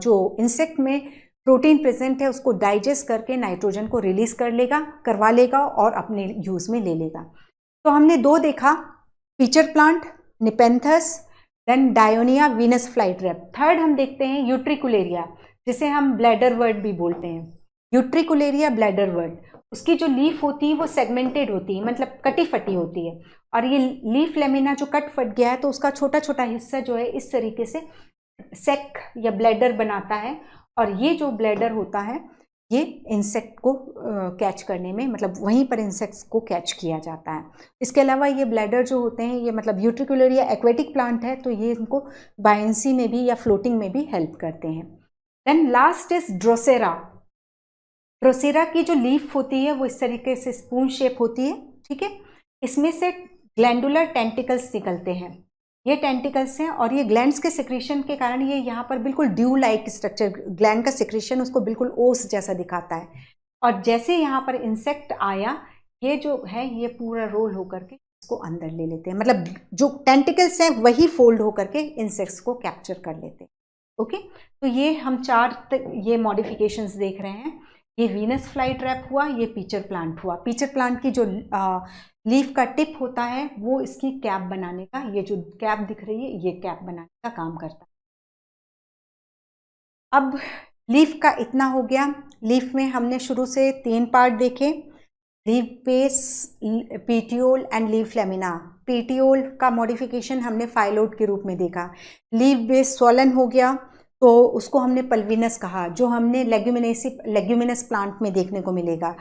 जो इंसेक्ट में प्रोटीन प्रेजेंट है उसको डाइजेस्ट करके नाइट्रोजन को रिलीज करवा लेगा और अपने यूज में ले लेगा। तो हमने दो देखा, pitcher plant, Nepenthes, then Dionaea, Venus fly trap. Third हम देखते हैं यूट्रिकुलेरिया, जिसे हम ब्लैडर वर्ड भी बोलते हैं। यूट्रिकुलेरिया ब्लैडर वर्ड, उसकी जो लीफ होती है वो सेगमेंटेड होती है, मतलब कटी फटी होती है। और ये लीफ लेमिना जो कट फट गया है तो उसका छोटा छोटा हिस्सा जो है इस तरीके से सेक या ब्लैडर बनाता है, और ये जो ब्लैडर होता है ये इंसेक्ट को कैच करने में, मतलब वहीं पर इंसेक्ट्स को कैच किया जाता है। इसके अलावा ये ब्लैडर जो होते हैं, ये मतलब यूट्रिकुलेरिया एक्वेटिक प्लांट है, तो ये इनको बायंसी में भी या फ्लोटिंग में भी हेल्प करते हैं। Then last is Drosera. Drosera की जो लीफ होती है वो इस तरीके से स्पून शेप होती है, ठीक है। इसमें से ग्लैंडुलर टेंटिकल्स निकलते हैं, ये टेंटिकल्स हैं, और ये ग्लैंड्स के सिक्रीशन के कारण ये यहाँ पर बिल्कुल ड्यू लाइक स्ट्रक्चर, ग्लैंड का सिक्रीशन उसको बिल्कुल ओस जैसा दिखाता है। और जैसे यहाँ पर इंसेक्ट आया, ये जो है ये पूरा रोल होकर के इसको अंदर ले लेते हैं, मतलब जो टेंटिकल्स हैं वही फोल्ड होकर के इंसेक्ट्स को कैप्चर कर लेते हैं। ओके, तो ये हम 4 ये मॉडिफिकेशंस देख रहे हैं। ये वीनस फ्लाई ट्रैप हुआ, ये पीचर प्लांट हुआ। पीचर प्लांट की जो लीफ का टिप होता है वो इसकी कैप बनाने का, ये जो कैप दिख रही है ये कैप बनाने का काम करता है। अब लीफ का इतना हो गया। लीफ में हमने शुरू से 3 पार्ट देखे, leaf base, petiole and leaf lamina. Petiole का मॉडिफिकेशन हमने फाइलोड के रूप में देखा। लीफ बेस स्वॉलन हो गया तो उसको हमने पल्विनस कहा, जो हमने लेग्यूमिनस प्लांट में देखने को मिलेगा।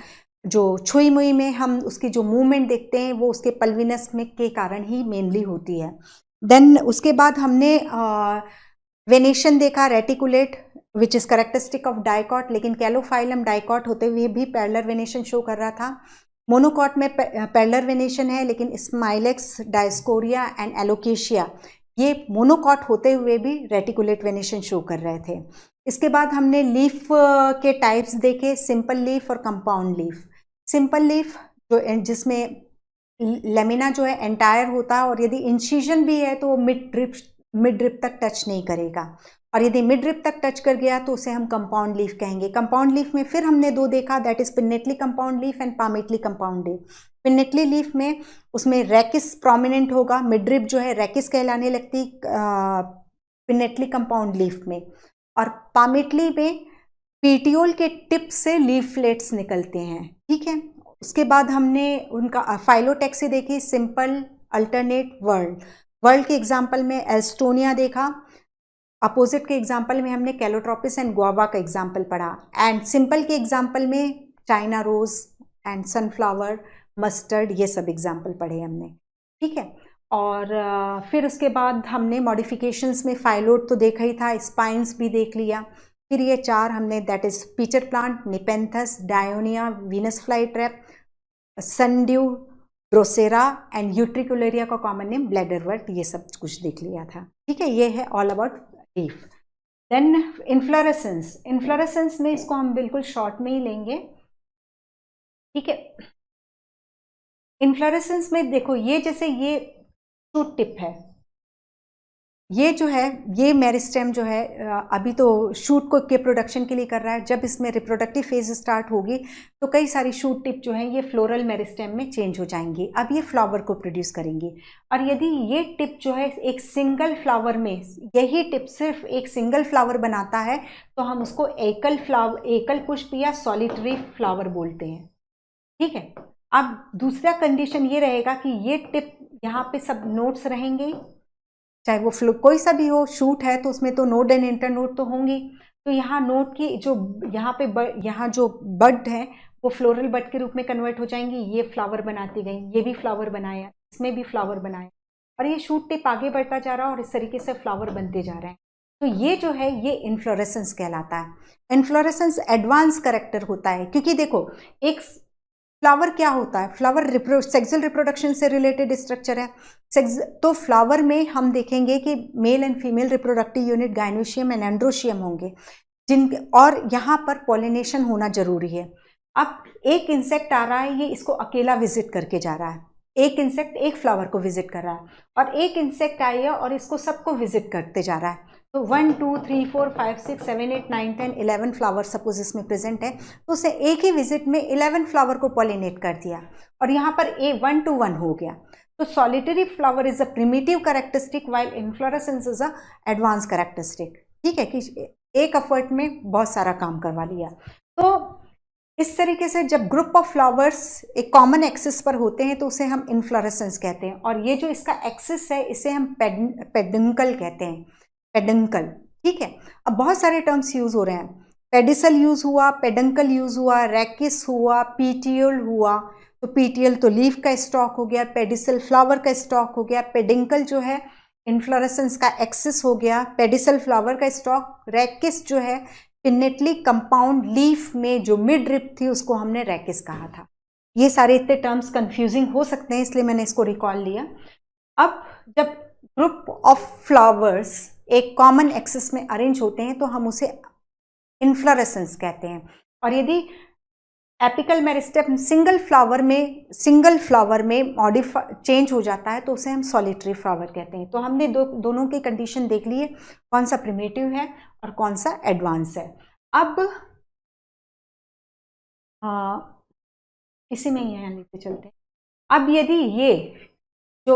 जो छुई मुई में हम उसकी जो मूवमेंट देखते हैं वो उसके पल्विनस में के कारण ही मेनली होती है। देन उसके बाद हमने वेनेशन देखा, reticulate which is characteristic of dicot, लेकिन कैलोफाइलम डाइकॉट होते हुए भी पैरेलल वेनेशन शो कर रहा था। मोनोकॉट में पैरेलल वेनेशन है, लेकिन स्माइलेक्स, डायस्कोरिया एंड एलोकेशिया ये मोनोकॉट होते हुए भी रेटिकुलेट वेनेशन शो कर रहे थे। इसके बाद हमने लीफ के टाइप्स देखे, सिंपल लीफ और कंपाउंड लीफ। सिंपल लीफ जो जिसमें लेमिना जो है एंटायर होता है, और यदि इंसिजन भी है तो वो मिड ड्रिप तक टच नहीं करेगा, और यदि मिड ड्रिप तक टच कर गया तो उसे हम कंपाउंड लीफ कहेंगे। कंपाउंड लीफ में फिर हमने 2 देखा, that is pinnately compound leaf and palmately compound leaf. Pinnately leaf में उसमें रैकिस प्रोमिनेंट होगा, मिड ड्रिप जो है रैकिस कहलाने लगती पिन्नेटली कंपाउंड लीफ में, और पामेटली में पेटियोल के टिप से लीफलेट्स निकलते हैं, ठीक है। उसके बाद हमने उनका फाइलोटैक्सी देखी, सिंपल, अल्टरनेट, वर्ल्ड के एग्जाम्पल में एल्स्टोनिया देखा। अपोजिट के एग्जाम्पल में हमने कैलोट्रोपिस एंड गुआवा का एग्जाम्पल पढ़ा, एंड सिंपल के एग्जाम्पल में China rose and sunflower, mustard, ये सब एग्जाम्पल पढ़े हमने, ठीक है। और फिर उसके बाद हमने मॉडिफिकेशंस में फाइलोड तो देखा ही था, स्पाइंस भी देख लिया। फिर ये 4 हमने, that is pitcher plant, Nepenthes, Dionaea, Venus fly trap, sundew, Drosera and Utricularia का कॉमन नेम ब्लैडरवर्ट, ये सब कुछ देख लिया था, ठीक है। ये है all about leaf. Then inflorescence में इसको हम बिल्कुल शॉर्ट में ही लेंगे, ठीक है। इन्फ्लोरेसेंस में देखो, ये जैसे ये शूट टिप है, ये जो है ये मेरिस्टेम जो है अभी तो शूट को के प्रोडक्शन के लिए कर रहा है। जब इसमें रिप्रोडक्टिव फेज स्टार्ट होगी तो कई सारी शूट टिप जो है ये फ्लोरल मेरिस्टेम में चेंज हो जाएंगी, अब ये फ्लावर को प्रोड्यूस करेंगी। और यदि ये टिप जो है एक सिंगल फ्लावर में, यही टिप सिर्फ एक सिंगल फ्लावर बनाता है तो हम उसको एकल पुष्प या सॉलिटरी फ्लावर बोलते हैं, ठीक है। अब दूसरा कंडीशन ये रहेगा कि ये टिप यहाँ पे सब नोड्स रहेंगे, चाहे वो कोई सा भी हो, शूट है तो उसमें तो नोड एंड इंटर नोड तो होंगी। तो यहाँ नोड की जो यहाँ पे यहाँ जो बड है वो फ्लोरल बड के रूप में कन्वर्ट हो जाएंगी, ये फ्लावर बनाती गई, ये भी फ्लावर बनाया, इसमें भी फ्लावर बनाया, और ये शूट टिप आगे बढ़ता जा रहा है और इस तरीके से फ्लावर बनते जा रहे हैं। तो ये जो है ये इन्फ्लोरेसेंस कहलाता है। इन्फ्लोरेसेंस एडवांस कैरेक्टर होता है, क्योंकि देखो एक फ्लावर क्या होता है, फ्लावर सेक्सुअल रिप्रोडक्शन से रिलेटेड स्ट्रक्चर है। तो फ्लावर में हम देखेंगे कि male and female reproductive unit gynoecium and androecium होंगे, और यहाँ पर पॉलिनेशन होना जरूरी है। अब एक इंसेक्ट आ रहा है, ये इसको अकेला विजिट करके जा रहा है, एक इंसेक्ट एक फ्लावर को विजिट कर रहा है, और एक इंसेक्ट आई है और इसको सबको विजिट करते जा रहा है। तो 1 2 3 4 5 6 7 8 9 10 11 फ्लावर सपोज इसमें प्रेजेंट है, तो उसे एक ही विजिट में 11 फ्लावर को पॉलिनेट कर दिया, और यहाँ पर 1 to 1 हो गया। तो solitary flower is a primitive characteristic while inflorescence is a advance characteristic, ठीक है, कि एक एफर्ट में बहुत सारा काम करवा लिया। तो इस तरीके से जब ग्रुप ऑफ फ्लावर्स एक कॉमन एक्सिस पर होते हैं तो उसे हम इन्फ्लोरेसेंस कहते हैं, और ये जो इसका एक्सिस है इसे हम पेडुंकल कहते हैं, पेडुंकल, ठीक है। अब बहुत सारे टर्म्स यूज हो रहे हैं, पेडिसल यूज हुआ, पेडुंकल यूज हुआ, रैकिस हुआ, पीटियल हुआ। तो पीटियल तो लीफ का स्टॉक हो गया, पेडिसल फ्लावर का स्टॉक हो गया, पेडुंकल जो है इन्फ्लोरेसेंस का एक्सिस हो गया, पेडिसल फ्लावर का स्टॉक, रैकिस जो है पिनेटली कंपाउंड लीफ में जो मिड रिप थी उसको हमने रैकिस कहा था। ये सारे इतने टर्म्स कंफ्यूजिंग हो सकते हैं, इसलिए मैंने इसको रिकॉल लिया। अब जब ग्रुप ऑफ फ्लावर्स एक कॉमन एक्सिस में अरेंज होते हैं तो हम उसे इन्फ्लोरेसेंस कहते हैं। और यदि एपिकल मेरिस्टेम सिंगल फ्लावर में मॉडिफाई चेंज हो जाता है तो उसे हम सॉलिटरी फ्लावर कहते हैं। तो हमने दोनों की कंडीशन देख ली है, कौन सा प्रिमिटिव है और कौन सा एडवांस है। अब इसी में यहाँ लेके चलते हैं। अब यदि ये जो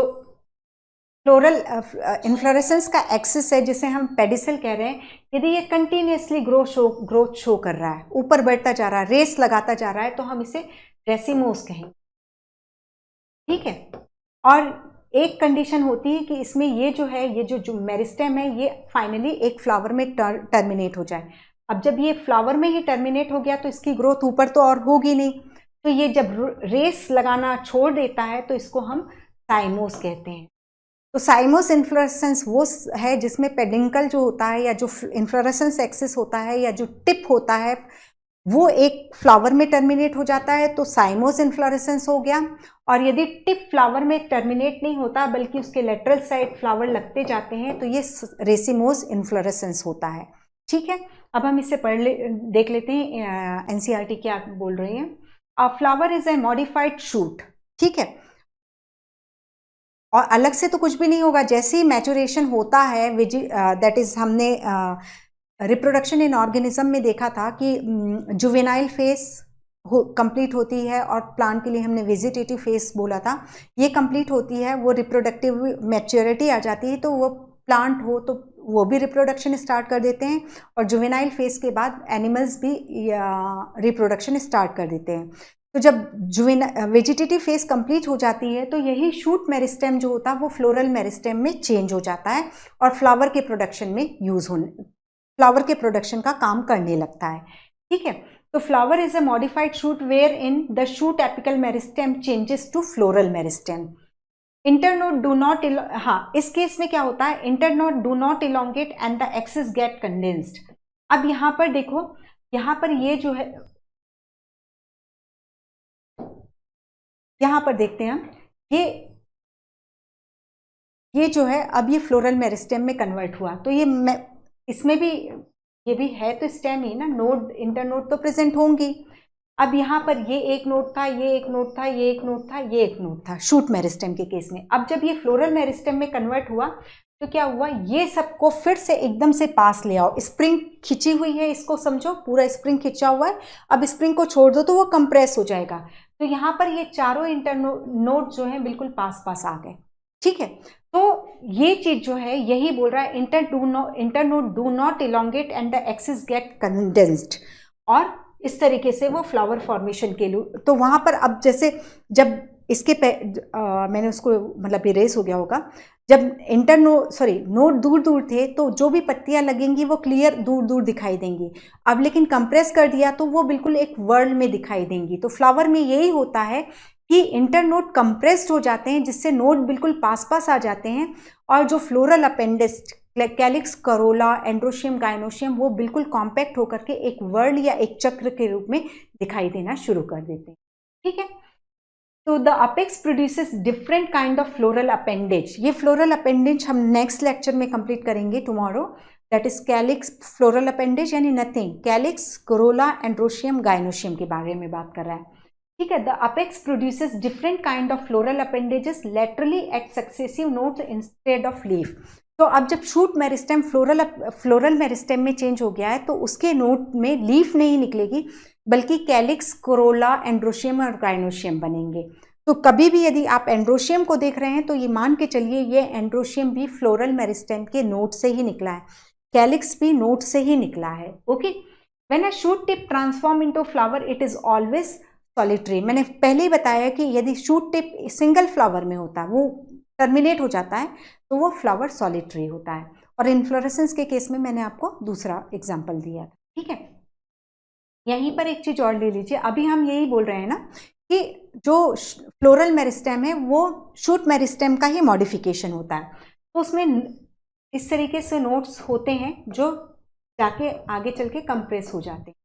फ्लोरल इन्फ्लोरेसेंस का एक्सिस है जिसे हम पेडिसल कह रहे हैं, यदि ये कंटिन्यूसली ग्रोथ शो कर रहा है, ऊपर बढ़ता जा रहा है, रेस लगाता जा रहा है, तो हम इसे रेसिमोस कहेंगे। ठीक है। और एक कंडीशन होती है कि इसमें ये जो है, ये जो मेरिस्टेम है, ये फाइनली एक फ्लावर में टर्मिनेट हो जाए। अब जब ये फ्लावर में ही टर्मिनेट हो गया तो इसकी ग्रोथ ऊपर तो और होगी नहीं, तो ये जब रेस लगाना छोड़ देता है तो इसको हम साइमोस कहते हैं। तो साइमोस इन्फ्लोरेसेंस वो है जिसमें पेडिंकल जो होता है या जो इन्फ्लोरेसेंस एक्सिस होता है या जो टिप होता है वो एक फ्लावर में टर्मिनेट हो जाता है, तो साइमोस इन्फ्लोरेसेंस हो गया। और यदि टिप फ्लावर में टर्मिनेट नहीं होता बल्कि उसके लेटरल साइड फ्लावर लगते जाते हैं तो ये रेसिमोस इन्फ्लोरेसेंस होता है। ठीक है। अब हम इसे देख लेते हैं एनसीईआरटी क्या बोल रही है। अ flower is a modified shoot. ठीक है। और अलग से तो कुछ भी नहीं होगा, जैसे ही मैचुरेशन होता है, दैट इज हमने रिप्रोडक्शन इन ऑर्गेनिज्म में देखा था कि जुवेनाइल फेज कंप्लीट होती है और प्लांट के लिए हमने वेजिटेटिव फेज बोला था, ये कंप्लीट होती है, वो रिप्रोडक्टिव मैच्योरिटी आ जाती है, तो वो प्लांट हो तो वो भी रिप्रोडक्शन स्टार्ट कर देते हैं और जुवेनाइल फेज के बाद एनिमल्स भी रिप्रोडक्शन स्टार्ट कर देते हैं। तो जब वेजिटेटिव फेज कंप्लीट हो जाती है तो यही शूट मेरिस्टेम जो होता है वो फ्लोरल मेरिस्टेम में चेंज हो जाता है और फ्लावर के प्रोडक्शन में फ्लावर के प्रोडक्शन का काम करने लगता है। ठीक है। तो flower is a modified shoot where in the shoot apical meristem changes to floral meristem. Internode do not, हाँ, इस केस में क्या होता है, internode do not elongate and the axis get condensed. अब यहाँ पर देखो, यहाँ पर ये जो है, यहाँ पर देखते हैं हम, ये जो है अब ये फ्लोरल मेरिस्टेम में कन्वर्ट हुआ, तो ये इसमें भी ये भी है तो स्टेम ही ना, नोड इंटरनोड तो प्रेजेंट होंगी। अब यहाँ पर ये एक नोड था, ये एक नोड था, ये एक नोड था, ये एक नोड था शूट मेरिस्टेम के केस में। अब जब ये फ्लोरल मेरिस्टेम में कन्वर्ट हुआ तो क्या हुआ, ये सबको फिर से एकदम से पास ले आओ। स्प्रिंग खिंची हुई है, इसको समझो, पूरा स्प्रिंग खिंचा हुआ है। अब स्प्रिंग को छोड़ दो तो वो कंप्रेस हो जाएगा, तो यहाँ पर ये चारों इंटरनोड जो है बिल्कुल पास पास आ गए। ठीक है। तो ये चीज जो है यही बोल रहा है, internode do not elongate and the axis get condensed, और इस तरीके से वो फ्लावर फॉर्मेशन के लिए। तो वहां पर अब जैसे जब इसके मैंने उसको मतलब इरेज हो गया होगा, जब नोड दूर दूर थे तो जो भी पत्तियां लगेंगी वो क्लियर दूर दूर दिखाई देंगी। अब लेकिन कंप्रेस कर दिया तो वो बिल्कुल एक वर्ल्ड में दिखाई देंगी। तो फ्लावर में यही होता है कि इंटरनोड कंप्रेस्ड हो जाते हैं जिससे नोड बिल्कुल पास पास आ जाते हैं, और जो floral appendages calyx, corolla, androecium, gynoecium वो बिल्कुल कॉम्पैक्ट होकर के एक वर्ड या एक चक्र के रूप में दिखाई देना शुरू कर देते हैं। ठीक है। तो the apex produces different kind of floral appendage. ये फ्लोरल अपेंडेज हम नेक्स्ट लेक्चर में कंप्लीट करेंगे tomorrow, that is calyx floral appendage यानी nothing, calyx, corolla, androecium, gynoecium के बारे में बात कर रहा है। ठीक है। The apex produces different kind of floral appendages laterally at successive nodes instead of leaf. तो अब जब शूट मेरिस्टेम फ्लोरल मेरिस्टेम में चेंज हो गया है तो उसके नोड में लीफ नहीं निकलेगी बल्कि कैलिक्स, कोरोला, एंड्रोशियम और गाइनोशियम बनेंगे। तो कभी भी यदि आप एंड्रोशियम को देख रहे हैं तो ये मान के चलिए ये एंड्रोशियम भी फ्लोरल मेरिस्टेम के नोड से ही निकला है, कैलिक्स भी नोड से ही निकला है। Okay. When a shoot tip transform into flower it is always solitary. मैंने पहले ही बताया कि यदि शूट टिप सिंगल फ्लावर में होता है, वो टर्मिनेट हो जाता है तो वो फ्लावर सॉलिटरी होता है। और इन्फ्लोरेसेंस के केस में मैंने आपको दूसरा एग्जांपल दिया था। ठीक है। यहीं पर एक चीज और ले लीजिए, अभी हम यही बोल रहे हैं ना कि जो फ्लोरल मेरिस्टेम है वो शूट मेरिस्टेम का ही मॉडिफिकेशन होता है, तो उसमें इस तरीके से नोड्स होते हैं जो जाके आगे चल के कंप्रेस हो जाते हैं।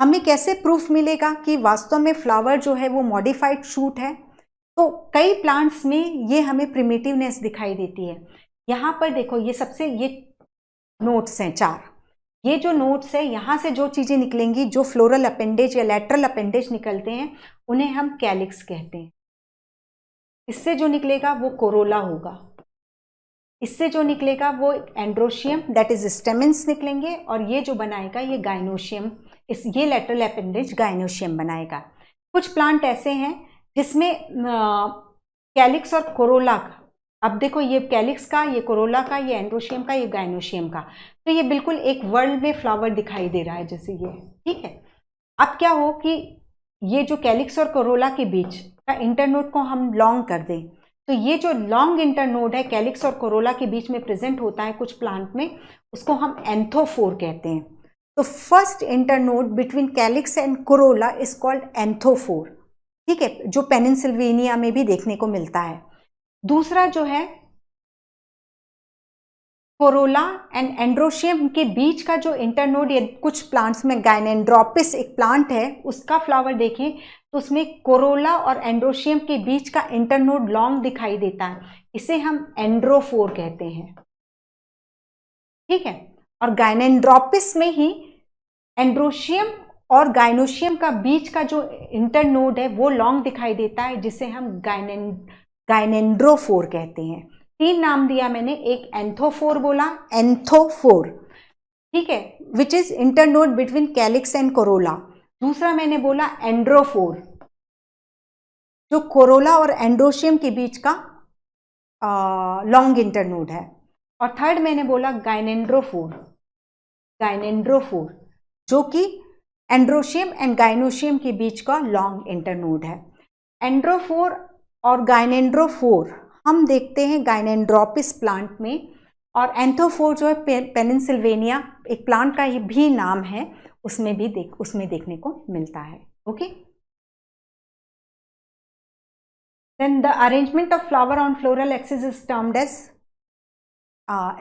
हमें कैसे प्रूफ मिलेगा कि वास्तव में फ्लावर जो है वो मॉडिफाइड शूट है? तो कई प्लांट्स में ये हमें प्रिमिटिवनेस दिखाई देती है। यहाँ पर देखो, ये सबसे ये नोट्स हैं 4। ये जो नोट्स है, यहाँ से जो चीज़ें निकलेंगी, जो फ्लोरल अपेंडेज या लेटरल अपेंडेज निकलते हैं, उन्हें हम कैलिक्स कहते हैं। इससे जो निकलेगा वो कोरोला होगा, इससे जो निकलेगा वो एंड्रोशियम दैट इज स्टेमेंस निकलेंगे, और ये जो बनाएगा ये गाइनोशियम, ये लेटरल अपेंडेज गाइनोशियम बनाएगा। कुछ प्लांट ऐसे हैं जिसमें कैलिक्स और कोरोला का, अब देखो ये कैलिक्स का, ये कोरोला का, ये एंड्रोशियम का, ये गाइनोशियम का, तो ये बिल्कुल एक वर्ल्ड में फ्लावर दिखाई दे रहा है जैसे ये, ठीक है। अब क्या हो कि ये जो कैलिक्स और कोरोला के बीच का इंटरनोड को हम लॉन्ग कर दें, तो ये जो लॉन्ग इंटरनोड है कैलिक्स और कोरोला के बीच में प्रेजेंट होता है कुछ प्लांट में, उसको हम एंथोफोर कहते हैं। तो first internode between calyx and corolla is called anthophore, ठीक है, जो पेनिनसिल्वेनिया में भी देखने को मिलता है। दूसरा जो है कोरोला एंड एंड्रोशियम के बीच का जो इंटरनोड, ये कुछ प्लांट्स में गाइनेंड्रोपिस एक प्लांट है, उसका फ्लावर देखें तो उसमें कोरोला और एंड्रोशियम के बीच का इंटरनोड लॉन्ग दिखाई देता है, इसे हम एंड्रोफोर कहते हैं, ठीक है। और गाइनेंड्रोपिस में ही एंड्रोशियम और गाइनोशियम का बीच का जो इंटरनोड है वो लॉन्ग दिखाई देता है, जिसे हम गाइनेंड्रोफोर कहते हैं। 3 नाम दिया मैंने, एक एंथोफोर बोला, एंथोफोर, ठीक है, which is internode between calyx and Corolla. दूसरा मैंने बोला एंड्रोफोर, जो कोरोला और एंड्रोशियम के बीच का लॉन्ग इंटरनोड है। और थर्ड मैंने बोला गाइनेंड्रोफोर, गाइनेंड्रोफोर जो कि एंड्रोशियम एंड गाइनोशियम के बीच का लॉन्ग इंटरनोड है। एंड्रोफोर और गाइनेंड्रोफोर हम देखते हैं गाइनेंड्रोपिस प्लांट में, और एंथोफोर जो है पेनिनसिल्वेनिया एक प्लांट का ये भी नाम है, उसमें देखने को मिलता है। Okay, then the arrangement of flower on floral axis is termed as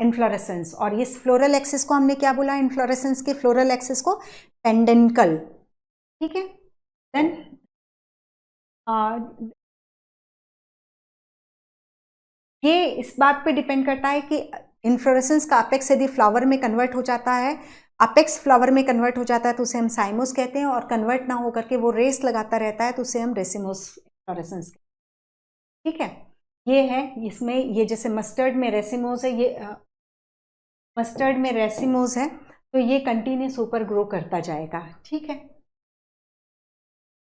inflorescence, और इस फ्लोरल एक्सिस को हमने क्या बोला, इन्फ्लोरेसेंस के फ्लोरल एक्सिस को पेंडेंकल, ठीक है। देन ये इस बात पे डिपेंड करता है कि इन्फ्लोरेसेंस का अपेक्स यदि फ्लावर में कन्वर्ट हो जाता है, अपेक्स फ्लावर में कन्वर्ट हो जाता है तो उसे हम साइमोस कहते हैं, और कन्वर्ट ना होकर के वो रेस लगाता रहता है तो उसे हम रेसिमोस इन्फ्लोरेसेंस, ठीक है। ये है, इसमें ये जैसे मस्टर्ड में रेसिमोस है, ये मस्टर्ड में रेसिमोस है, तो ये कंटिन्यूस ऊपर ग्रो करता जाएगा, ठीक है।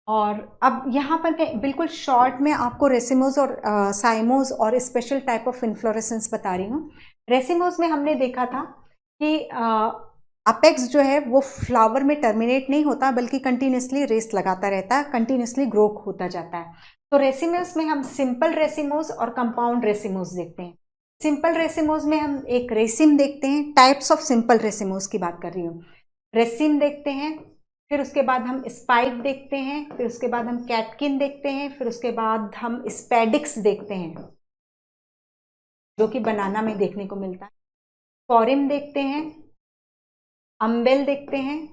और अब यहाँ पर मैं बिल्कुल शॉर्ट में आपको रेसिमोस और साइमोस और स्पेशल टाइप ऑफ इन्फ्लोरेसेंस बता रही हूँ। रेसिमोस में हमने देखा था कि अपेक्स जो है वो फ्लावर में टर्मिनेट नहीं होता, बल्कि कंटिन्यूसली रेस लगाता रहता है, कंटिन्यूसली ग्रो होता जाता है। तो रेसिमोस में हम सिंपल रेसिमोस और कंपाउंड रेसिमोस देखते हैं। सिंपल रेसिमोस में हम एक रेसिम देखते हैं, टाइप्स ऑफ सिंपल रेसिमोस की बात कर रही हूँ। रेसिम देखते हैं, फिर उसके बाद हम स्पाइक देखते हैं, फिर उसके बाद हम कैटकिन देखते हैं, फिर उसके बाद हम स्पेडिक्स देखते हैं जो कि बनाना में देखने को मिलता है। कोरिम देखते हैं, अम्बेल देखते हैं,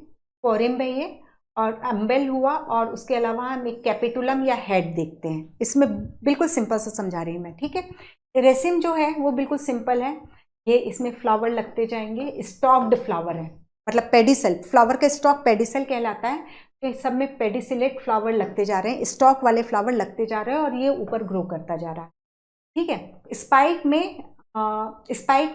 कोरिम है ये, और अम्बेल हुआ, और उसके अलावा हम एक कैपिटुलम या हेड देखते हैं। इसमें बिल्कुल सिंपल से समझा रही हूँ मैं, ठीक है। रेसिम जो है वो बिल्कुल सिंपल है, ये इसमें फ्लावर लगते जाएंगे, स्टॉक्ड फ्लावर है, मतलब पेडिसल, फ्लावर का स्टॉक पेडिसल कहलाता है। तो इस सब में पेडिसिलेट फ्लावर लगते जा रहे हैं, स्टॉक वाले फ्लावर लगते जा रहे हैं, और ये ऊपर ग्रो करता जा रहा है, ठीक है। स्पाइक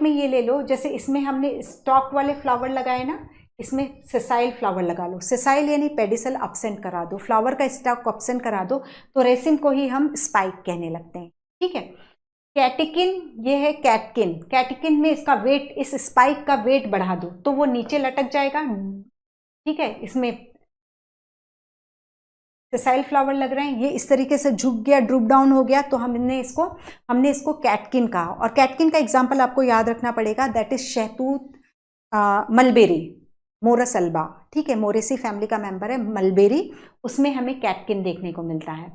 में ये ले लो, जैसे इसमें हमने स्टॉक वाले फ्लावर लगाए ना, इसमें सेसाइल फ्लावर लगा लो, सेसाइल यानी पेडिसल अपसेंट करा दो, फ्लावर का स्टॉक अपसेंट करा दो, तो रेसिम को ही हम स्पाइक कहने लगते हैं, ठीक है। कैटिकिन, ये है कैटकिन, कैटिकिन में इसका वेट, इस स्पाइक का वेट बढ़ा दो तो वो नीचे लटक जाएगा, ठीक है। इसमें सेसाइल फ्लावर लग रहे हैं, ये इस तरीके से झुक गया, ड्रूप डाउन हो गया, तो हमने इसको कैटकिन कहा। और कैटकिन का एग्जाम्पल आपको याद रखना पड़ेगा, दैट इज शहतूत मलबेरी, मोरस अल्बा, ठीक है, मोरेसी फैमिली का मेंबर है मलबेरी, उसमें हमें कैटकिन देखने को मिलता है।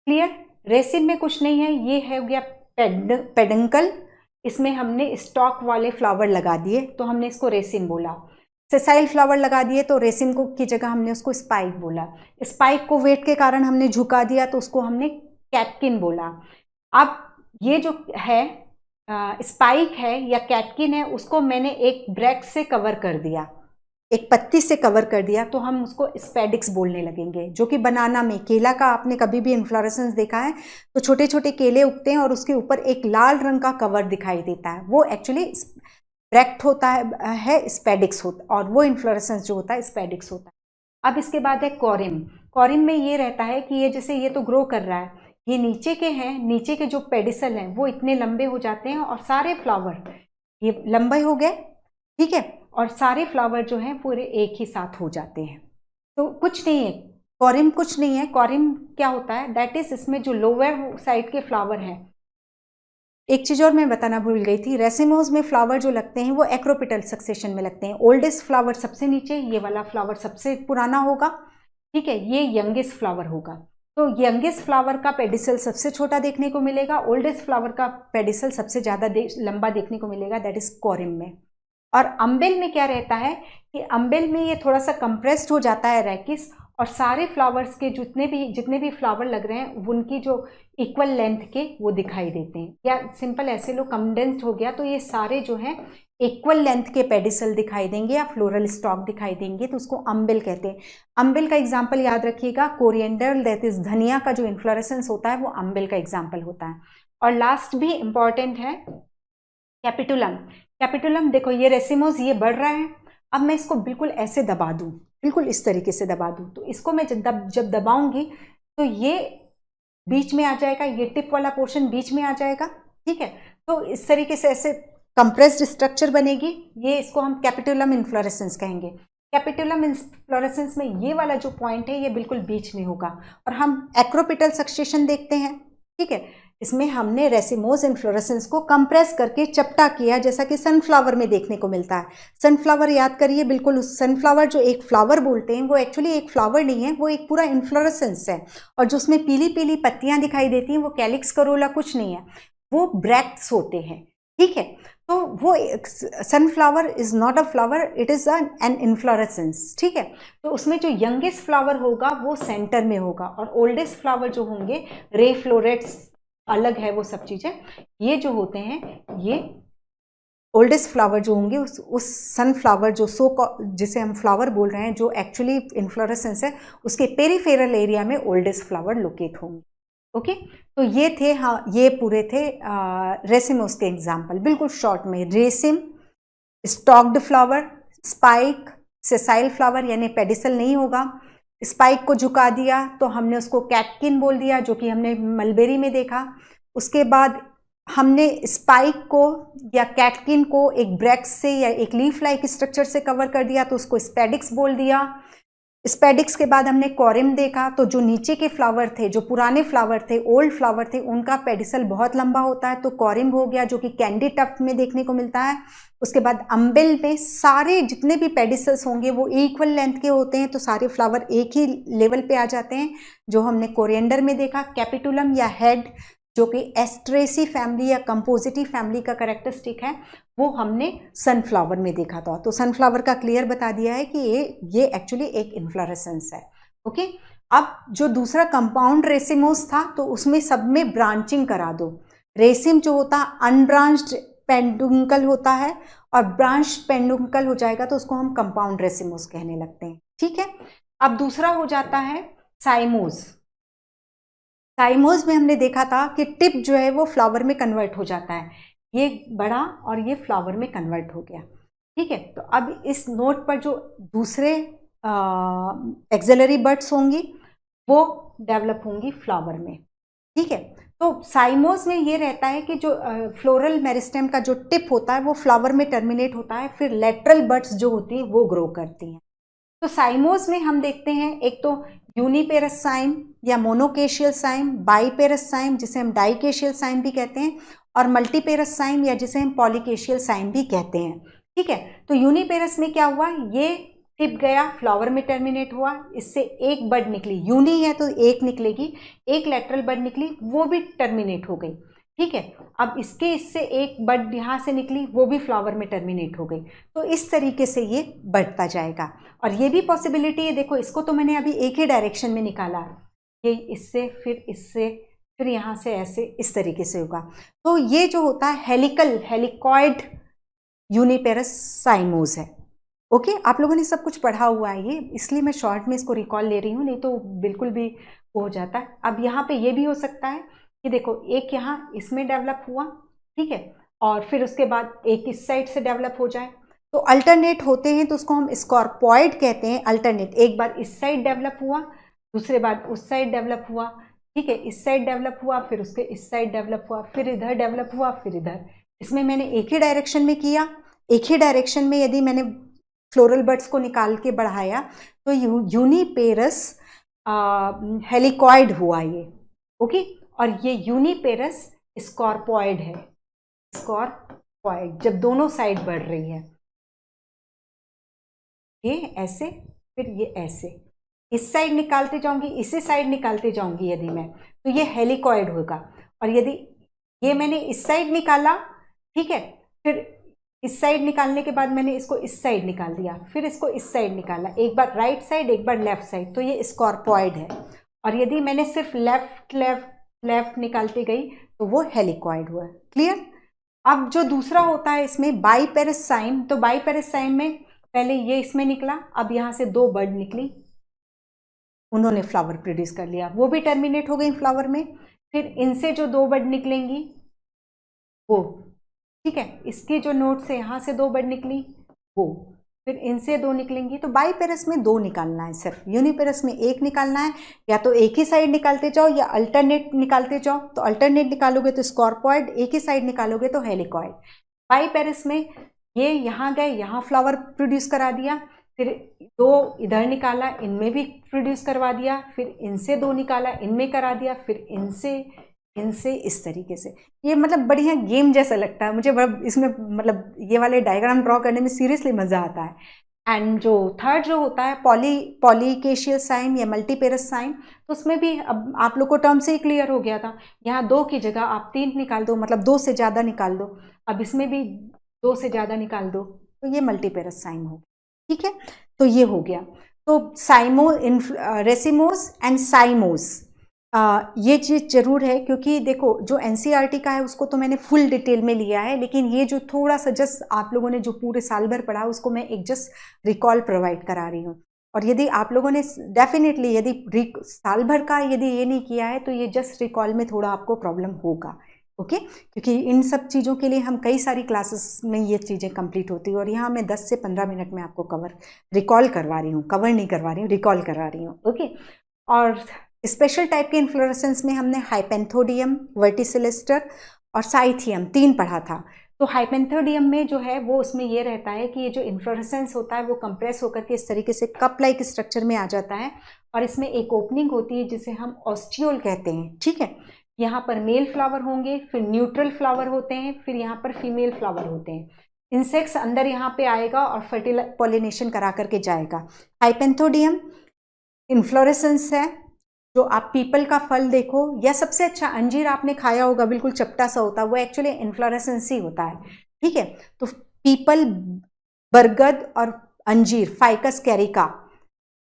क्लियर। रेसिम में कुछ नहीं है, ये है हो गया पेडंकल, इसमें हमने स्टॉक वाले फ्लावर लगा दिए तो हमने इसको रेसिम बोला। सेसाइल फ्लावर लगा दिए तो रेसिम को की जगह हमने उसको स्पाइक बोला। स्पाइक को वेट के कारण हमने झुका दिया तो उसको हमने कैटकिन बोला। अब ये जो है स्पाइक है या कैटकिन है, उसको मैंने एक ब्रैक्ट से कवर कर दिया, एक पत्ती से कवर कर दिया, तो हम उसको स्पेडिक्स बोलने लगेंगे। जो कि बनाना में, केला का आपने कभी भी इन्फ्लोरेसेंस देखा है तो छोटे छोटे केले उगते हैं और उसके ऊपर एक लाल रंग का कवर दिखाई देता है, वो एक्चुअली ब्रैक्ट होता है स्पेडिक्स होता, और वो इन्फ्लोरेसेंस जो होता है स्पेडिक्स होता है। अब इसके बाद है कॉरिम। कॉरिम में ये रहता है कि ये जैसे ये तो ग्रो कर रहा है, ये नीचे के हैं, नीचे के जो पेडिसल हैं वो इतने लंबे हो जाते हैं और सारे फ्लावर ये लंबे हो गए, ठीक है, और सारे फ्लावर जो हैं पूरे एक ही साथ हो जाते हैं। तो कुछ नहीं है कॉरिम, कुछ नहीं है कॉरिम। क्या होता है, दैट इज इसमें जो लोअर साइड के फ्लावर हैं। एक चीज और मैं बताना भूल गई थी, रेसिमोज में फ्लावर जो लगते हैं वो एक्रोपिटल सक्सेशन में लगते हैं। ओल्डेस्ट फ्लावर सबसे नीचे, ये वाला फ्लावर सबसे पुराना होगा, ठीक है, ये यंगेस्ट फ्लावर होगा। तो यंगेस्ट फ्लावर का पेडिसल सबसे छोटा देखने को मिलेगा, ओल्डेस्ट फ्लावर का पेडिसल सबसे ज़्यादा लंबा देखने को मिलेगा, दैट इज कॉरिम में। और अम्बेल में क्या रहता है कि अम्बेल में ये थोड़ा सा कंप्रेस्ड हो जाता है रैकिस, और सारे फ्लावर्स के जितने भी फ्लावर लग रहे हैं उनकी जो इक्वल लेंथ के वो दिखाई देते हैं, या सिंपल ऐसे लो कंडेंस्ड हो गया तो ये सारे जो हैं इक्वल लेंथ के पेडिसल दिखाई देंगे या फ्लोरल स्टॉक दिखाई देंगे, तो उसको अम्बेल कहते हैं। अम्बेल का एग्जाम्पल याद रखिएगा, कोरिएंडर दैट इज धनिया का जो इन्फ्लोरेसेंस होता है वो अम्बेल का एग्जाम्पल होता है। और लास्ट भी इंपॉर्टेंट है कैपिटुलम। कैपिटुलम देखो, ये रेसिमोज ये बढ़ रहा है, अब मैं इसको बिल्कुल ऐसे दबा दूं, बिल्कुल इस तरीके से दबा दूं, तो इसको मैं जब दबाऊंगी तो ये बीच में आ जाएगा, ये टिप वाला पोर्शन बीच में आ जाएगा, ठीक है। तो इस तरीके से ऐसे कंप्रेस्ड स्ट्रक्चर बनेगी, ये इसको हम कैपिटुलम इन्फ्लोरेसेंस कहेंगे। कैपिटुलम इन्फ्लोरेसेंस में ये वाला जो पॉइंट है ये बिल्कुल बीच में होगा। और हम एक्रोपिटल सक्सेशन देखते हैं, ठीक है, इसमें हमने रेसिमोज इन्फ्लोरेसेंस को कंप्रेस करके चपटा किया, जैसा कि सनफ्लावर में देखने को मिलता है। सनफ्लावर याद करिए, बिल्कुल उस सनफ्लावर जो एक फ्लावर बोलते हैं वो एक्चुअली एक फ्लावर नहीं है, वो एक पूरा इन्फ्लोरेसेंस है। और जो उसमें पीली पीली पत्तियां दिखाई देती हैं वो कैलिक्स करोला कुछ नहीं है, वो ब्रैक्ट्स होते हैं, ठीक है। तो वो sunflower is not a flower, it is an inflorescence, ठीक है। तो उसमें जो यंगेस्ट फ्लावर होगा वो सेंटर में होगा, और ओल्डेस्ट फ्लावर जो होंगे, रे फ्लोरेट्स अलग है वो सब चीजें, ये जो होते हैं ये ओल्डेस्ट फ्लावर जो होंगे उस सनफ्लावर जो जिसे हम फ्लावर बोल रहे हैं, जो एक्चुअली इन्फ्लोरेसेंस है, उसके पेरीफेरल एरिया में ओल्डेस्ट फ्लावर लोकेट होंगे। ओके, तो ये थे, हाँ ये पूरे थे रेसिमोस के एग्जाम्पल, बिल्कुल शॉर्ट में। रेसिम, stocked flower, spike, sessile flower यानी पेडिसल नहीं होगा, स्पाइक को झुका दिया तो हमने उसको कैटकिन बोल दिया, जो कि हमने मलबेरी में देखा। उसके बाद हमने स्पाइक को या कैटकिन को एक ब्रैक्ट से या एक लीफ लाइक स्ट्रक्चर से कवर कर दिया तो उसको स्पेडिक्स बोल दिया। स्पेडिक्स के बाद हमने कॉरिम देखा, तो जो नीचे के फ्लावर थे, जो पुराने फ्लावर थे, ओल्ड फ्लावर थे, उनका पेडिसल बहुत लंबा होता है, तो कॉरिम हो गया, जो कि कैंडी टफ्ट में देखने को मिलता है। उसके बाद अम्बेल में सारे जितने भी पेडिसल्स होंगे वो इक्वल लेंथ के होते हैं, तो सारे फ्लावर एक ही लेवल पे आ जाते हैं, जो हमने कोरिएंडर में देखा। कैपिटुलम या हेड, जो कि एस्ट्रेसी फैमिली या कंपोजिटी फैमिली का कैरेक्टरिस्टिक है, वो हमने सनफ्लावर में देखा था। तो सनफ्लावर का क्लियर बता दिया है कि ये एक्चुअली एक इन्फ्लोरेसेंस है। ओके, अब जो दूसरा कंपाउंड रेसिमोस था तो उसमें सब में ब्रांचिंग करा दो। रेसिम जो होता अनब्रांच्ड पेंडुंकल होता है, और ब्रांच पेंडुंकल हो जाएगा तो उसको हम कंपाउंड रेसिमोस कहने लगते हैं, ठीक है। अब दूसरा हो जाता है साइमोस। साइमोस में हमने देखा था कि टिप जो है वो फ्लावर में कन्वर्ट हो जाता है, ये बड़ा और ये फ्लावर में कन्वर्ट हो गया, ठीक है। तो अब इस नोट पर जो दूसरे एक्सिलरी बड्स होंगी वो डेवलप होंगी फ्लावर में, ठीक है। तो साइमोस में ये रहता है कि जो फ्लोरल मेरिस्टेम का जो टिप होता है वो फ्लावर में टर्मिनेट होता है, फिर लेटरल बड्स जो होती हैं वो ग्रो करती हैं। तो साइमोस में हम देखते हैं एक तो यूनिपेरस साइम या मोनोकेशियल साइम, बाईपेरस साइम जिसे हम डाइकेशियल साइम भी कहते हैं, और मल्टीपेरस साइम या जिसे हम पॉलीकेशियल साइम भी कहते हैं, ठीक है। तो यूनिपेरस में क्या हुआ, ये टिप गया, फ्लावर में टर्मिनेट हुआ, इससे एक बड निकली, यूनी है तो एक निकलेगी, एक लेटरल बड निकली, वो भी टर्मिनेट हो गई, ठीक है। अब इससे एक बड यहाँ से निकली, वो भी फ्लावर में टर्मिनेट हो गई। तो इस तरीके से ये बढ़ता जाएगा। और ये भी पॉसिबिलिटी है, देखो इसको तो मैंने अभी एक ही डायरेक्शन में निकाला, ये इससे फिर यहाँ से ऐसे इस तरीके से होगा। तो ये जो होता है हेलिकॉइड यूनिपेरस साइमोस है। ओके, आप लोगों ने सब कुछ पढ़ा हुआ है ये, इसलिए मैं शॉर्ट में इसको रिकॉल ले रही हूँ, नहीं तो बिल्कुल भी हो जाता है। अब यहाँ पे ये भी हो सकता है कि देखो एक यहाँ इसमें डेवलप हुआ, ठीक है, और फिर उसके बाद एक इस साइड से डेवलप हो जाए, तो अल्टरनेट होते हैं, तो उसको हम स्कॉर्पॉइड कहते हैं। अल्टरनेट, एक बार इस साइड डेवलप हुआ, दूसरे बार उस साइड डेवलप हुआ, ठीक है, इस साइड डेवलप हुआ, फिर उसके इस साइड डेवलप हुआ, फिर इधर डेवलप हुआ, फिर इधर। इसमें मैंने एक ही डायरेक्शन में किया, एक ही डायरेक्शन में यदि मैंने फ्लोरल बड्स को निकाल के बढ़ाया तो यूनिपेरस हेलिकॉइड हुआ ये। ओके, और ये यूनिपेरस स्कॉर्पॉइड है, स्कॉर्पॉइड, जब दोनों साइड बढ़ रही है, ये ऐसे फिर ये ऐसे, इस साइड निकालते जाऊंगी, इसी साइड निकालते जाऊंगी यदि मैं, तो ये हेलिकॉइड होगा। और यदि ये मैंने इस साइड निकाला, ठीक है, फिर इस साइड निकालने के बाद मैंने इसको इस साइड निकाल दिया, फिर इसको इस साइड निकाला, एक बार राइट साइड एक बार लेफ्ट साइड, तो ये स्कॉर्पॉइड है। और यदि मैंने सिर्फ लेफ्ट लेफ्ट लेफ्ट निकालती गई तो वो हेलिकॉइड हुआ। क्लियर? अब जो दूसरा होता है इसमें बाइपेरस साइम, तो बाइपेरस साइम में पहले ये इसमें निकला, अब यहाँ से दो बर्ड निकली, उन्होंने फ्लावर प्रोड्यूस कर लिया, वो भी टर्मिनेट हो गई फ्लावर में। फिर इनसे जो दो बर्ड निकलेंगी वो, ठीक है, इसके जो नोट से यहाँ से दो बर्ड निकली वो, फिर इनसे दो निकलेंगी। तो बाइपेरस में दो निकालना है, सिर्फ यूनिपेरस में एक निकालना है। या तो एक ही साइड निकालते जाओ या अल्टरनेट निकालते जाओ। तो अल्टरनेट निकालोगे तो स्कॉर्पॉइड, एक ही साइड निकालोगे तो हेलिकॉइड। बाइपेरस में ये यहाँ गए, यहाँ फ्लावर प्रोड्यूस करा दिया, फिर दो इधर निकाला, इनमें भी प्रोड्यूस करवा दिया, फिर इनसे दो निकाला, इनमें करा दिया, फिर इनसे इस तरीके से। ये मतलब बढ़िया गेम जैसा लगता है मुझे, इसमें मतलब ये वाले डायग्राम ड्रॉ करने में सीरियसली मज़ा आता है। एंड जो थर्ड जो होता है पॉलीकेशियल साइम या मल्टीपेरस साइम, तो उसमें भी अब आप लोग को टर्म से ही क्लियर हो गया था, यहाँ दो की जगह आप तीन निकाल दो, मतलब दो से ज़्यादा निकाल दो। अब इसमें भी दो से ज़्यादा निकाल दो, तो ये मल्टीपेरस साइम हो, ठीक है। तो ये हो गया। तो रेसिमोस एंड साइमोस, ये चीज़ जरूर है, क्योंकि देखो जो एनसीईआरटी का है उसको तो मैंने फुल डिटेल में लिया है, लेकिन ये जो थोड़ा सा जस्ट आप लोगों ने जो पूरे साल भर पढ़ा उसको मैं एक जस्ट रिकॉल प्रोवाइड करा रही हूँ। और यदि आप लोगों ने डेफिनेटली यदि साल भर का यदि ये नहीं किया है तो ये जस्ट रिकॉल में थोड़ा आपको प्रॉब्लम होगा। ओके, क्योंकि इन सब चीज़ों के लिए हम कई सारी क्लासेस में ये चीज़ें कंप्लीट होती है, और यहाँ मैं 10 से 15 मिनट में आपको रिकॉल करवा रही हूँ, कवर नहीं करवा रही हूँ, रिकॉल करा रही हूँ। ओके, और स्पेशल टाइप के इन्फ्लोरेसेंस में हमने हाइपेंथोडियम, वर्टिसिलिस्टर और साइथियम 3 पढ़ा था। तो हाइपेंथोडियम में जो है वो उसमें ये रहता है कि ये जो इन्फ्लोरेसेंस होता है वो कंप्रेस होकर के इस तरीके से कप लाइक स्ट्रक्चर में आ जाता है, और इसमें एक ओपनिंग होती है जिसे हम ऑस्टियोल कहते हैं, ठीक है। यहाँ पर मेल फ्लावर होंगे, फिर न्यूट्रल फ्लावर होते हैं, फिर यहाँ पर फीमेल फ्लावर होते हैं। इंसेक्ट्स अंदर यहाँ पे आएगा और पॉलिनेशन करा करके जाएगा। हाइपेंथोडियम इन्फ्लोरेसेंस है। जो आप पीपल का फल देखो, या सबसे अच्छा अंजीर आपने खाया होगा, बिल्कुल चपटा सा होता है, वो एक्चुअली इन्फ्लोरेसेंस ही होता है, ठीक है। तो पीपल, बरगद और अंजीर, ficus Carica,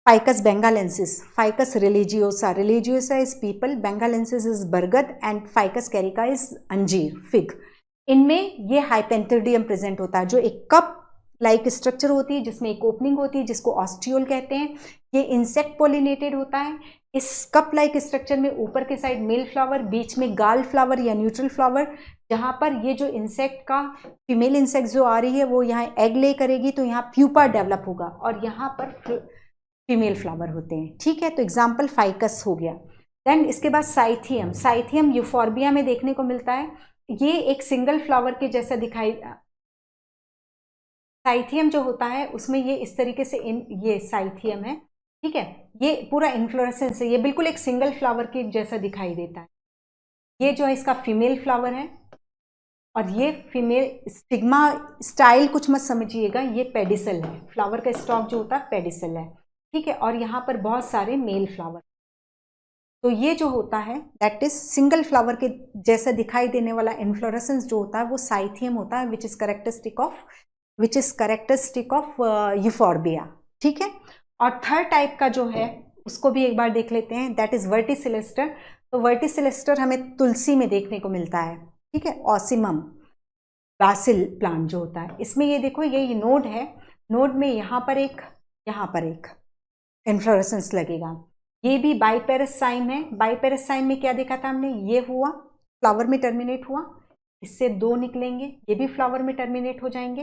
ficus benghalensis, ficus religiosa is people, benghalensis is बरगद एंड फाइकस कैरिका इज अंजीर, फिग। इनमें ये हाइपेंथोडियम प्रेजेंट होता है, जो एक कप लाइक स्ट्रक्चर होती है जिसमें एक ओपनिंग होती है जिसको ऑस्टियोल कहते हैं। ये इंसेक्ट पॉलिनेटेड होता है। इस कप लाइक स्ट्रक्चर में ऊपर के साइड मेल फ्लावर, बीच में गाल फ्लावर या न्यूट्रल फ्लावर, जहाँ पर ये जो इंसेक्ट का फीमेल इंसेक्ट जो आ रही है वो यहाँ एग ले करेगी, तो यहाँ प्यूपा डेवलप होगा और यहाँ पर फीमेल फ्लावर होते हैं, ठीक है। तो एग्जाम्पल फाइकस हो गया। देन इसके बाद साइथियम, साइथियम यूफॉर्बिया में देखने को मिलता है। ये एक सिंगल फ्लावर के जैसा दिखाई, साइथियम जो होता है उसमें ये इस तरीके से ये साइथियम है, ठीक है। ये पूरा इन्फ्लोरेसेंस है, ये बिल्कुल एक सिंगल फ्लावर के जैसा दिखाई देता है। ये जो है इसका फीमेल फ्लावर है, और ये फीमेल स्टिग्मा स्टाइल कुछ मत समझिएगा, ये पेडिसल है, फ्लावर का स्टॉक जो होता है पेडिसल है, ठीक है। और यहाँ पर बहुत सारे मेल फ्लावर, तो ये जो होता है दैट इज सिंगल फ्लावर के जैसा दिखाई देने वाला इन्फ्लोरेसेंस जो होता है वो साइथियम होता है, विच इज करेक्टरिस्टिक ऑफ यूफॉर्बिया। ठीक है, और थर्ड टाइप का जो है उसको भी एक बार देख लेते हैं, दैट इज वर्टिसिलेस्टर। तो वर्टिसिलेस्टर हमें तुलसी में देखने को मिलता है। ठीक है, ऑसिमम बासिल प्लांट जो होता है, इसमें ये देखो ये नोड है, नोड में यहाँ पर एक इन्फ्लोरेसेंस लगेगा। ये भी बाइपेरस साइम है। बाइपेरस साइम में क्या देखा था हमने, ये हुआ फ्लावर में टर्मिनेट हुआ, इससे दो निकलेंगे, ये भी फ्लावर में टर्मिनेट हो जाएंगे,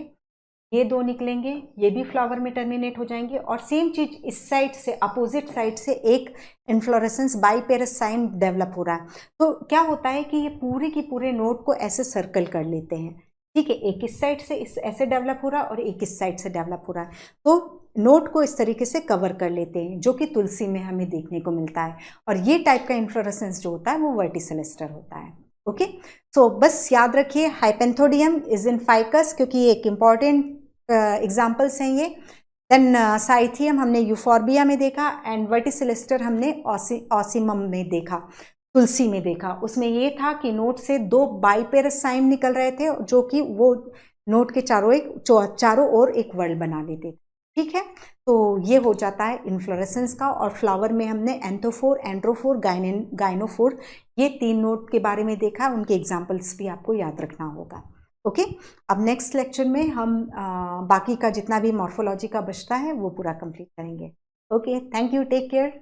ये दो निकलेंगे, ये भी फ्लावर में टर्मिनेट हो जाएंगे, और सेम चीज इस साइड से अपोजिट साइड से एक इन्फ्लोरेसेंस बाइपेरस साइम डेवलप हो रहा है। तो क्या होता है कि ये पूरे की पूरे नोड को ऐसे सर्कल कर लेते हैं। ठीक है, एक इस साइड से ऐसे डेवलप हो रहा है और एक इस साइड से डेवलप हो रहा है, तो नोट को इस तरीके से कवर कर लेते हैं, जो कि तुलसी में हमें देखने को मिलता है। और ये टाइप का इन्फ्लोरेसेंस जो होता है वो वर्टिसिलेस्टर होता है। ओके, सो बस याद रखिए हाइपेंथोडियम इज इन फाइकस, क्योंकि ये एक इम्पॉर्टेंट एग्जाम्पल्स हैं ये। देन साइथियम हमने यूफॉर्बिया में देखा, एंड वर्टिसिलेस्टर हमने ऑसिमम में देखा, तुलसी में देखा। उसमें ये था कि नोट से दो बाइपेरस साइम निकल रहे थे, जो कि वो नोट के चारों ओर एक वर्ल्ड बना लेते थे। ठीक है, तो ये हो जाता है इन्फ्लोरेसेंस का। और फ्लावर में हमने एंथोफोर, एंड्रोफोर, गाइनोफोर, ये तीन नोट के बारे में देखा, उनके एग्जाम्पल्स भी आपको याद रखना होगा। ओके, अब नेक्स्ट लेक्चर में हम बाकी का जितना भी मॉर्फोलॉजी का बचता है वो पूरा कंप्लीट करेंगे। Okay, thank you, take care.